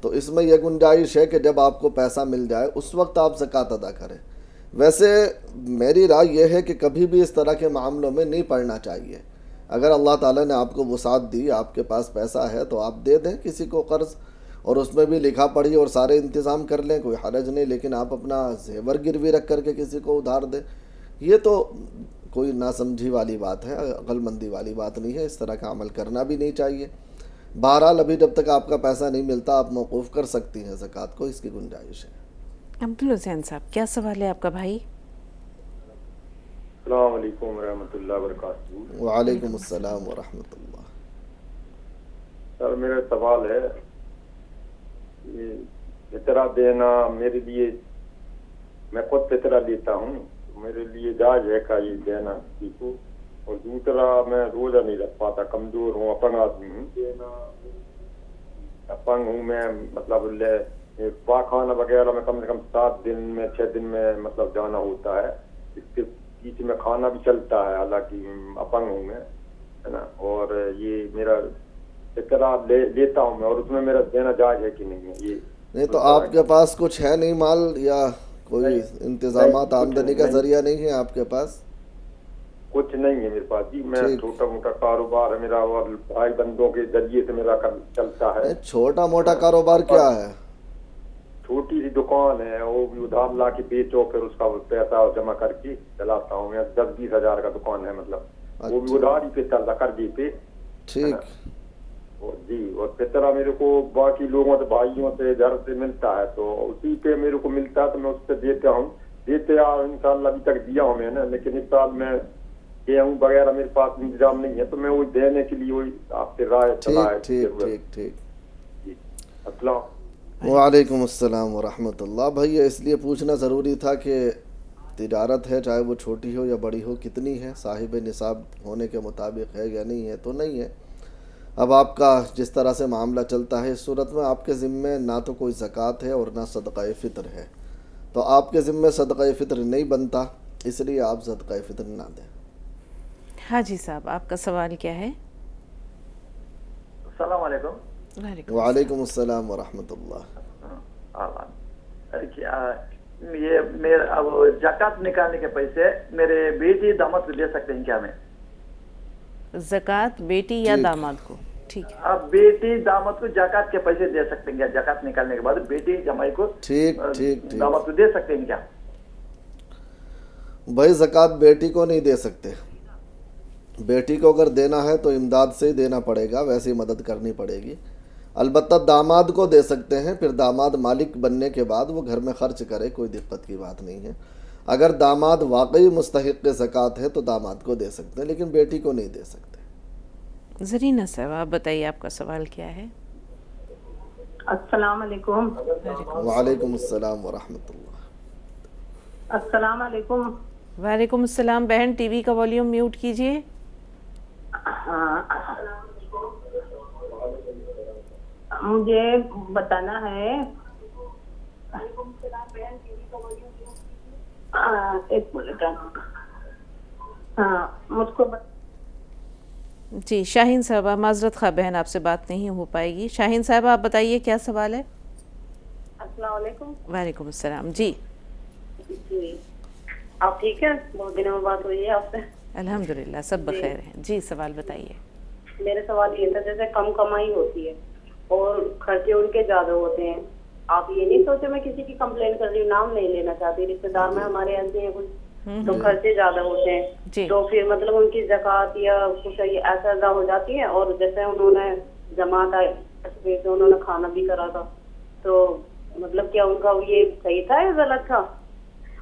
तो इसमें यह गुंजाइश है कि जब आपको पैसा मिल जाए उस वक्त आप ज़कात अदा करें। वैसे मेरी राय यह है कि कभी भी इस तरह के मामलों में नहीं पड़ना चाहिए। अगर अल्लाह ताला ने आपको वसात दी, आपके पास पैसा है, तो आप दे दें किसी को कर्ज़, और उसमें भी लिखा पढ़ी और सारे इंतज़ाम कर लें, कोई हरज नहीं। लेकिन आप अपना जेवर गिरवी रख करके किसी को उधार दें, ये तो कोई नासमझी वाली बात है, अक्लमंदी वाली बात नहीं है। इस तरह का अमल करना भी नहीं चाहिए। बहरहाल अभी जब तक आपका पैसा नहीं मिलता, आप मौकूफ़ कर सकती हैं ज़कात को, इसकी गुंजाइश है। अब्दुल हुसैन साहब, क्या सवाल है आपका भाई? अस्सलाम वालेकुम रहमतुल्लाह बरकातहू। वालेकुम अस्सलाम व रहमतुल्लाह। सर, मेरा सवाल है, ये फितरा देना मेरे लिए, मैं खुद फितरा लेता हूँ, मेरे लिए जायज है का ये देना किसी को? और दूसरा, मैं रोजा नहीं रख पाता, कमजोर हूँ, अपंग आदमी हूँ, अपंग हूँ मैं, मतलब पाखाना वगैरह में कम से कम 7 दिन में 6 दिन में मतलब जाना होता है, इसके बीच में खाना भी चलता है, हालांकि अपंग हूँ मैं, है ना। और ये मेरा फितरा लेता हूँ मैं, और उसमें मेरा देना जायज है कि नहीं है ये? नहीं तो आपके पास कुछ है नहीं माल, या कोई इंतजामात आमदनी का जरिया नहीं है आपके पास? कुछ नहीं है मेरे पास जी, मैं छोटा मोटा कारोबार है मेरा, और भाई बंदों के जरिए से मेरा चलता है। छोटा मोटा कारोबार क्या है? छोटी सी दुकान है, वो भी उधार ला के बेचो, फिर उसका पैसा जमा करके चलाता हूँ मैं। 10-20 हजार का दुकान है, मतलब वो भी उधार ही पे चल रहा, कर्जे पे। ठीक जी। और फितरा मेरे को बाकी लोगों से, भाइयों से, घर से मिलता है, तो उसी पे मेरे को मिलता है, तो मैं उस पर देता हूँ, इंशाल्लाह अभी तक दिया हूँ मैंने। लेकिन इस साल में गेहूँ वगैरह मेरे पास इंतजाम नहीं है, तो मैं वही देने के लिए वही आपसे राय सलाह है। ठीक। अस्सलाम वालेकुम अस्सलाम व रहमतुल्लाह। भैया इसलिए पूछना ज़रूरी था कि तिजारत है, चाहे वो छोटी हो या बड़ी हो, कितनी है, साहिब निसाब होने के मुताबिक है या नहीं है, तो नहीं है। अब आपका जिस तरह से मामला चलता है, इस सूरत में आपके ज़िम्मे ना तो कोई ज़कात है और ना सदक़ा फ़ितर है, तो आपके ज़िम्मे सदक़ा फ़ितर नहीं बनता, इसलिए आप सदक़ा फ़ितर ना दें। हाँ जी साहब, आपका सवाल क्या है? अस्सलाम वालेकुम। वालेकुम अस्सलाम व रहमतुल्लाह। ये मेरे अब ज़कात निकालने के पैसे मेरे बेटी दामाद को दे सकते हैं क्या मैं? ज़कात बेटी या दामाद को? ठीक है। अब बेटी दामाद को ज़कात के पैसे दे सकते हैं क्या? ज़कात निकालने के बाद बेटी जमाई को ठीक दामाद को दे सकते हैं क्या? भाई ज़कात बेटी को नहीं दे सकते। बेटी को अगर देना है तो इमदाद से ही देना पड़ेगा, वैसे ही मदद करनी पड़ेगी। अलबत्ता दामाद को दे सकते हैं, फिर दामाद मालिक बनने के बाद वो घर में खर्च करे, कोई दिक्कत की बात नहीं है। अगर दामाद वाकई मुस्तहिक़ ज़कात है तो दामाद को दे सकते हैं, लेकिन बेटी को नहीं दे सकते। ज़रीना साहब, आप बताइए आपका सवाल क्या है? अस्सलाम वालेकुम। वालेकुम अस्सलाम व रहमतुल्लाह। अस्सलाम वालेकुम। वालेकुम अस्सलाम। बहन, टीवी का वॉल्यूम म्यूट कीजिए। मुझे बताना है, एक मिनट, मुझको जी शाहीन साहबा, माजरत खा बहन, आपसे बात नहीं हो पाएगी। शाहीन साहबा, आप बताइए क्या सवाल है? अस्सलाम वालेकुम। वालेकुम अस्सलाम। जी आप ठीक है? बहुत दिनों में बात हुई है आपसे। अल्हम्दुलिल्लाह, सब बखैर हैं। जी सवाल बताइए। मेरा सवाल ये था, जैसे कम कमाई होती है और खर्चे उनके ज्यादा होते हैं, आप ये नहीं सोचे, मैं किसी की कंप्लेन कर रही हूँ, नाम नहीं लेना चाहती, रिश्तेदार में हमारे ऐसे हैं कुछ, तो खर्चे ज्यादा होते हैं, तो फिर मतलब उनकी ज़कात या कुछ ऐसा अदा हो जाती है। और जैसे उन्होंने जमात आई तो उन्होंने खाना भी करा था, तो मतलब क्या उनका ये सही था या गलत था?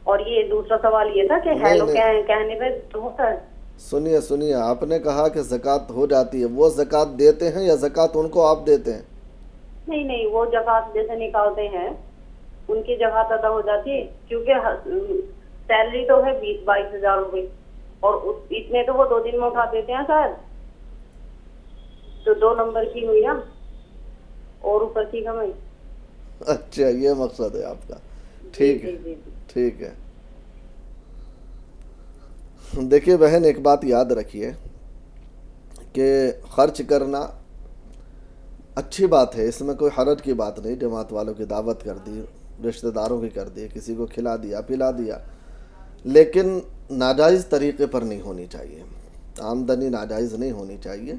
और ये दूसरा सवाल ये था कि हेलो कहने पे तो होता है। सुनिए, आपने कहा कि ज़कात हो जाती है, वो ज़कात देते हैं या ज़कात उनको आप देते हैं? नहीं, वो ज़कात जैसे निकालते हैं उनकी ज़कात अदा हो जाती है, क्योंकि सैलरी तो है 20-22 हजार रुपये, और इतने तो वो 2 दिन में उठा देते हैं शायद, तो 2 नंबर की हुई ना, और ऊपर की कमाई। अच्छा, ये मकसद है आपका। ठीक है। देखिए बहन, एक बात याद रखिए कि खर्च करना अच्छी बात है, इसमें कोई हरज की बात नहीं। जमात वालों की दावत कर दी, रिश्तेदारों की कर दी, किसी को खिला दिया पिला दिया, लेकिन नाजायज़ तरीक़े पर नहीं होनी चाहिए। आमदनी नाजायज़ नहीं होनी चाहिए,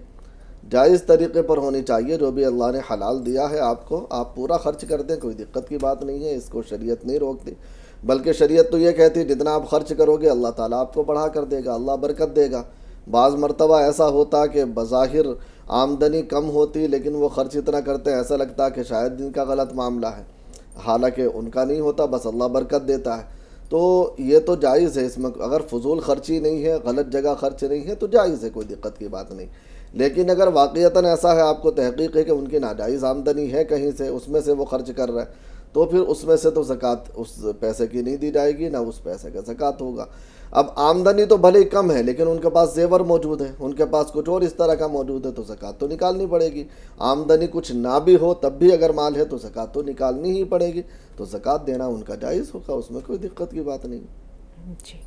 जायज़ तरीक़े पर होनी चाहिए। जो भी अल्लाह ने हलाल दिया है आपको, आप पूरा खर्च कर दें, कोई दिक्कत की बात नहीं है, इसको शरीयत नहीं रोकती। बल्कि शरीयत तो ये कहती है जितना आप खर्च करोगे अल्लाह ताला आपको बढ़ा कर देगा, अल्लाह बरकत देगा। बाज़ मरतबा ऐसा होता कि बज़ाहिर आमदनी कम होती, लेकिन वो खर्च इतना करते हैं ऐसा लगता कि शायद इनका गलत मामला है, हालांकि उनका नहीं होता, बस अल्लाह बरकत देता है। तो ये तो जायज़ है, इसमें अगर फजूल खर्ची नहीं है, गलत जगह खर्च नहीं है, तो जायज़ है, कोई दिक्कत की बात नहीं। लेकिन अगर वाक़ईतन ऐसा है, आपको तहक़ीक़ है कि उनकी नाजायज़ आमदनी है कहीं से, उसमें से वो खर्च कर रहा है, تو پھر اس میں سے تو زکوٰۃ اس پیسے کی نہیں دی جائے گی، نہ اس پیسے کا زکوٰۃ ہوگا۔ اب آمدنی تو بھلے ہی کم ہے لیکن ان کے پاس زیور موجود ہے، ان کے پاس کچھ اور اس طرح کا موجود ہے، تو زکوٰۃ تو نکالنی پڑے گی۔ آمدنی کچھ نہ بھی ہو تب بھی اگر مال ہے تو زکوٰۃ تو نکالنی ہی پڑے گی، تو زکوٰۃ دینا ان کا جائز ہوگا، اس میں کوئی دقت کی بات نہیں۔ جی،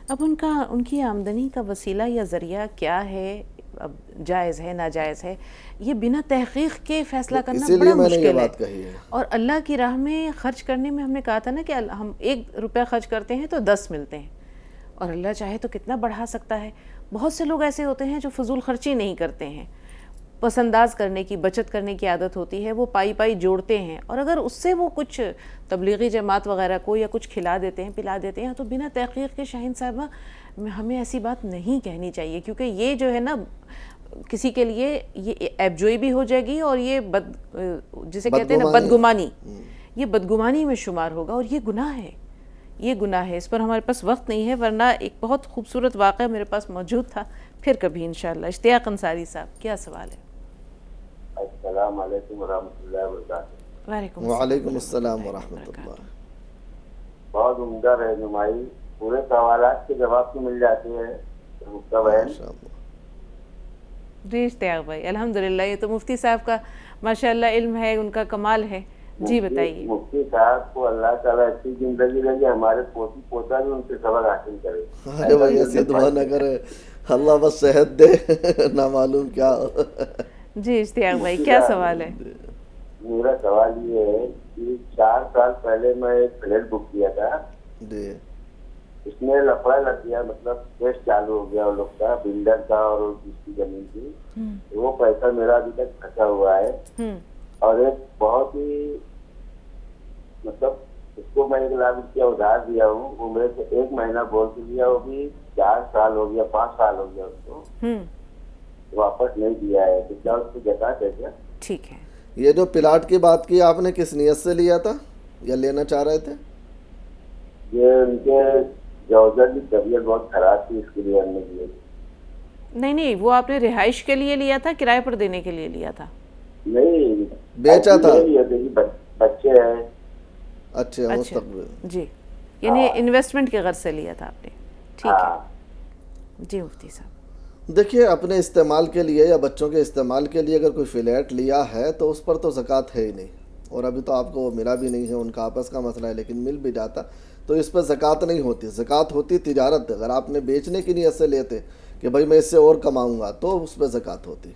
اب ان کی آمدنی کا وسیلہ یا ذریعہ کیا ہے، اب جائز ہے ناجائز ہے، یہ بنا تحقیق کے فیصلہ کرنا اسی بڑا لیے میں نے یہ مشکل ہے۔ بات کہی ہے۔ اور اللہ کی راہ میں خرچ کرنے میں ہم نے کہا تھا نا کہ ہم 1 روپیہ خرچ کرتے ہیں تو 10 ملتے ہیں، اور اللہ چاہے تو کتنا بڑھا سکتا ہے۔ بہت سے لوگ ایسے ہوتے ہیں جو فضول خرچی نہیں کرتے ہیں، پس انداز کرنے کی، بچت کرنے کی عادت ہوتی ہے، وہ پائی جوڑتے ہیں، اور اگر اس سے وہ کچھ تبلیغی جماعت وغیرہ کو یا کچھ کھلا دیتے ہیں، پلا دیتے ہیں، تو بنا تحقیق کے شاہین صاحبہ ہمیں ایسی بات نہیں کہنی چاہیے، کیونکہ یہ جو ہے نا کسی کے لیے یہ عیب جوئی بھی ہو جائے گی، اور یہ جسے کہتے ہیں نا بدگمانی، یہ بدگمانی میں شمار ہوگا، اور یہ گناہ ہے، یہ گناہ ہے۔ اس پر ہمارے پاس وقت نہیں ہے، ورنہ ایک بہت خوبصورت واقعہ میرے پاس موجود تھا، پھر کبھی انشاءاللہ۔ اشتیاق انصاری صاحب، کیا سوال ہے؟ السلام علیکم ورحمۃ اللہ وبرکاتہ۔ وعلیکم السلام ورحمۃ اللہ۔ بہت عمدہ رہنمائی، پورے سوالات کے جواب تو مل جاتے ہیں، جی اشتیاق بھائی، الحمدللہ، یہ تو مفتی صاحب کا ماشاءاللہ علم ہے، ان کا کمال ہے۔ جی بتائیے۔ مفتی صاحب کو اللہ تعالیٰ اچھی زندگی دے کہ ہمارے پوتی پوتا بھی ان سے سبق حاصل کرے۔ ارے بھائی ایسی دعا نہ کرے، اللہ بس صحت دے، نہ معلوم کیا۔ جی اشتیاق بھائی، کیا سوال ہے؟ میرا سوال یہ ہے کہ 4 سال پہلے میں ایک فلیٹ بک کیا تھا، اس میں لفڑا لگ گیا، مطلب کیس چالو ہو گیا، وہ لوگ کا بلڈر کا اور جس کی زمین کی، وہ پیسہ میرا ابھی تک پھنسا ہوا ہے، اور ایک بہت ہی مطلب اس کو میں 1 لاکھ روپیہ ادھار دیا ہوں، وہ میرے سے 1 مہینہ بول کے دیا، وہ بھی 4 سال ہو گیا، 5 سال ہو گیا، اس کو واپس نہیں دیا ہے، تو کیا اس کو زکوٰۃ ہے کیا؟ ٹھیک ہے۔ یہ جو پلاٹ کی بات کی آپ نے کس نیت سے لیا تھا یا لینا چاہ رہے تھے؟ یہ ان کے جوزر کی طبیعت بہت خراب تھی، اس کے لیے ہم نے لیے۔ نہیں، وہ آپ نے رہائش کے لیے لیا تھا، کرائے پر دینے کے لیے لیا تھا؟ نہیں، بیچا تھا، بچے ہیں۔ اچھا، مستقبل۔ جی، یعنی انویسٹمنٹ کے غرض سے لیا تھا آپ نے، ٹھیک ہے۔ جی مفتی صاحب، دیکھیے اپنے استعمال کے لیے یا بچوں کے استعمال کے لیے اگر کوئی فلیٹ لیا ہے تو اس پر تو زکوٰۃ ہے ہی نہیں، اور ابھی تو آپ کو ملا بھی نہیں ہے، ان کا آپس کا مسئلہ ہے، لیکن مل بھی جاتا تو اس پہ زکوٰۃ نہیں ہوتی۔ زکوٰۃ ہوتی تجارت، اگر آپ نے بیچنے کی نیت سے لیتے کہ بھائی میں اس سے اور کماؤں گا تو اس پہ زکوٰۃ ہوتی۔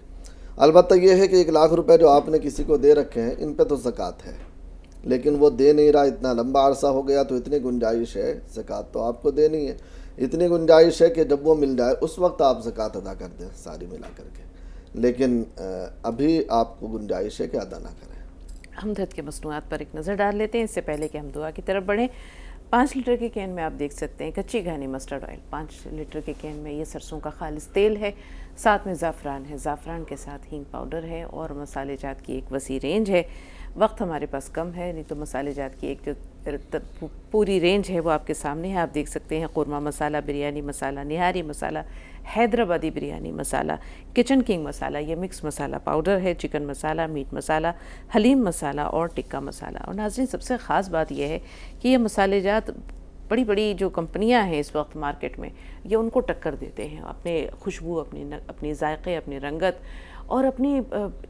البتہ یہ ہے کہ 1 لاکھ روپے جو آپ نے کسی کو دے رکھے ہیں ان پہ تو زکوٰۃ ہے، لیکن وہ دے نہیں رہا، اتنا لمبا عرصہ ہو گیا، تو اتنی گنجائش ہے، زکوٰۃ تو آپ کو دینی ہے، اتنی گنجائش ہے کہ جب وہ مل جائے اس وقت آپ زکوٰۃ ادا کر دیں ساری ملا کر کے، لیکن ابھی آپ کو گنجائش ہے کہ ادا نہ کریں۔ ہمدرد کے مصنوعات پر ایک نظر ڈال لیتے ہیں اس سے پہلے کہ ہم دعا کی طرف بڑھیں۔ 5 لیٹر کے کین میں آپ دیکھ سکتے ہیں کچی گھانی مسٹرڈ آئل، 5 لیٹر کے کین میں یہ سرسوں کا خالص تیل ہے، ساتھ میں زعفران ہے، زعفران کے ساتھ ہینگ پاؤڈر ہے، اور مسالے جات کی ایک وسیع رینج ہے۔ وقت ہمارے پاس کم ہے، نہیں تو مسالے جات کی ایک جو پوری رینج ہے وہ آپ کے سامنے ہے۔ آپ دیکھ سکتے ہیں قورمہ مسالہ، بریانی مسالہ، نہاری مسالہ، حیدرآبادی بریانی مسالہ، کچن کنگ مسالہ، یہ مکس مسالہ پاؤڈر ہے، چکن مسالہ، میٹ مسالہ، حلیم مسالہ اور ٹکا مسالہ۔ اور ناظرین سب سے خاص بات یہ ہے کہ یہ مسالے جات بڑی بڑی جو کمپنیاں ہیں اس وقت مارکیٹ میں، یہ ان کو ٹکر دیتے ہیں، اپنے خوشبو، اپنی ذائقے، اپنی رنگت، اور اپنی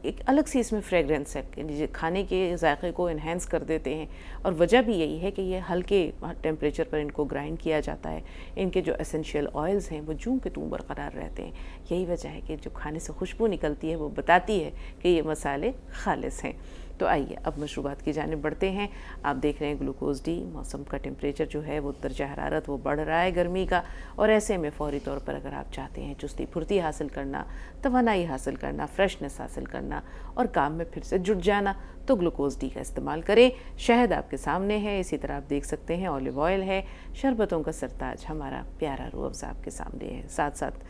ایک الگ سی اس میں فریگرنس ہے، کھانے کے ذائقے کو انہینس کر دیتے ہیں۔ اور وجہ بھی یہی ہے کہ یہ ہلکے ٹیمپریچر پر ان کو گرائنڈ کیا جاتا ہے، ان کے جو اسینشیل آئلز ہیں وہ جوں کے توں برقرار رہتے ہیں۔ یہی وجہ ہے کہ جو کھانے سے خوشبو نکلتی ہے وہ بتاتی ہے کہ یہ مسالے خالص ہیں۔ تو آئیے اب مشروبات کی جانب بڑھتے ہیں۔ آپ دیکھ رہے ہیں گلوکوز ڈی، موسم کا ٹیمپریچر جو ہے وہ درجہ حرارت وہ بڑھ رہا ہے گرمی کا، اور ایسے میں فوری طور پر اگر آپ چاہتے ہیں چستی پھرتی حاصل کرنا، توانائی حاصل کرنا، فریشنس حاصل کرنا اور کام میں پھر سے جٹ جانا، تو گلوکوز ڈی کا استعمال کریں۔ شہد آپ کے سامنے ہے، اسی طرح آپ دیکھ سکتے ہیں اولیو آئل ہے، شربتوں کا سرتاج ہمارا پیارا روح افزا آپ کے سامنے ہے، ساتھ ساتھ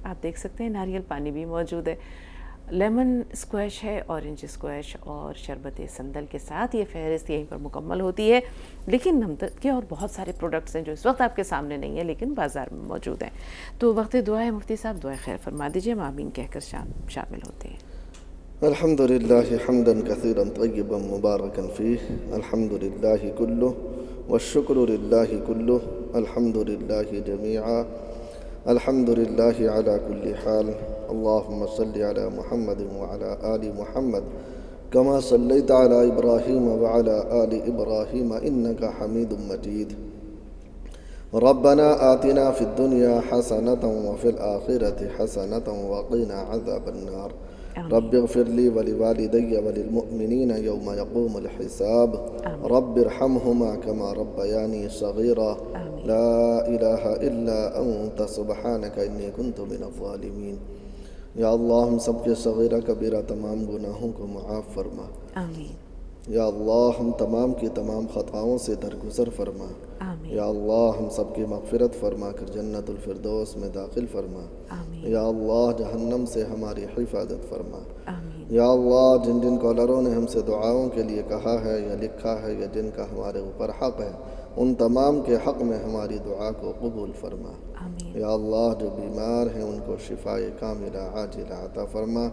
آپ دیکھ سکتے ہیں ناریل پانی بھی موجود ہے، لیمن اسکویش ہے، اورنج اسکویش اور شربت سندل کے ساتھ یہ فہرست یہیں پر مکمل ہوتی ہے۔ لیکن ہمدرد کے اور بہت سارے پروڈکٹس ہیں جو اس وقت آپ کے سامنے نہیں ہیں لیکن بازار میں موجود ہیں۔ تو وقت دعا ہے، مفتی صاحب دعا خیر فرما دیجیے، ہم آمین کہہ کر شامل ہوتے ہیں۔ الحمد لله حمدا كثيرا طيبا مباركا فيه، الحمد لله كله والشكر لله كله، الحمد لله جميعا، الحمد لله على كل حال. اللهم صل على محمد وعلى آل محمد كما صليت على إبراهيم وعلى آل إبراهيم إنك حميد مجيد. ربنا آتنا في الدنيا حسنة وفي الآخرة حسنة وقنا عذاب النار. رب اغفر لي ولوالدي وللمؤمنين يوم يقوم الحساب. رب ارحمهما كما ربياني صغيرا. لا إله إلا أنت سبحانك إني كنت من الظالمين. یا اللہ ہم سب کے صغیرہ کبیرہ تمام گناہوں کو معاف فرما. آمین. یا اللہ ہم تمام کی تمام خطاؤں سے درگزر فرما. آمین. یا اللہ ہم سب کی مغفرت فرما کر جنت الفردوس میں داخل فرما. آمین. یا اللہ جہنم سے ہماری حفاظت فرما. آمین. یا اللہ جن جن کالروں نے ہم سے دعاؤں کے لیے کہا ہے یا لکھا ہے یا جن کا ہمارے اوپر حق ہے، ان تمام کے حق میں ہماری دعا کو قبول فرما. آمین. یا اللہ جو بیمار ہیں ان کو شفائے کاملہ عاجلہ عطا فرما.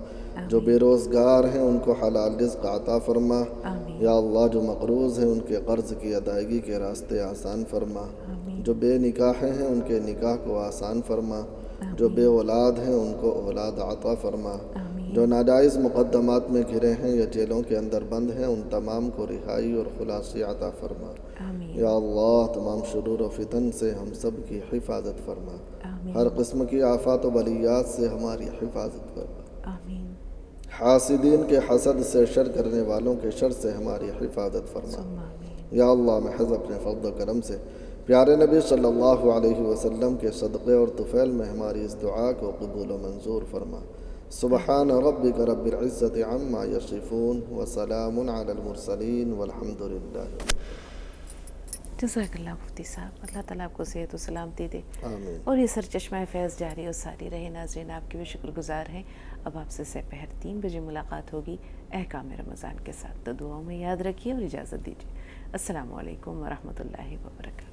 جو بے روزگار ہیں ان کو حلال رزق عطا فرما. آمین. یا اللہ جو مقروض ہیں ان کے قرض کی ادائیگی کے راستے آسان فرما. جو بے نکاح ہیں ان کے نکاح کو آسان فرما. جو بے اولاد ہیں ان کو اولاد عطا فرما. جو ناجائز مقدمات میں گھرے ہیں یا جیلوں کے اندر بند ہیں ان تمام کو رہائی اور خلاصی عطا فرما. یا اللہ تمام شرور و فتن سے ہم سب کی حفاظت فرما. ہر قسم کی آفات و بلیات سے ہماری حفاظت فرما. حاسدین کے حسد سے، شر کرنے والوں کے شر سے ہماری حفاظت فرما. یا اللہ محض اپنے فضل و کرم سے پیارے نبی صلی اللہ علیہ وسلم کے صدقے اور طفیل میں ہماری اس دعا کو قبول و منظور فرما. سبحان ربک رب العزت عما یصفون وسلام علی المرسلین والحمد للہ. جزاک اللہ مفتی صاحب، اللہ تعالیٰ آپ کو صحت و سلامتی دے. آمین. اور یہ سرچشمہ فیض جاری اور ساری رہے. ناظرین آپ کے بھی شکر گزار ہیں. اب آپ سے سپہر 3 بجے ملاقات ہوگی احکام رمضان کے ساتھ. تو دعاؤں میں یاد رکھیے اور اجازت دیجیے. السلام علیکم ورحمۃ اللہ وبرکاتہ.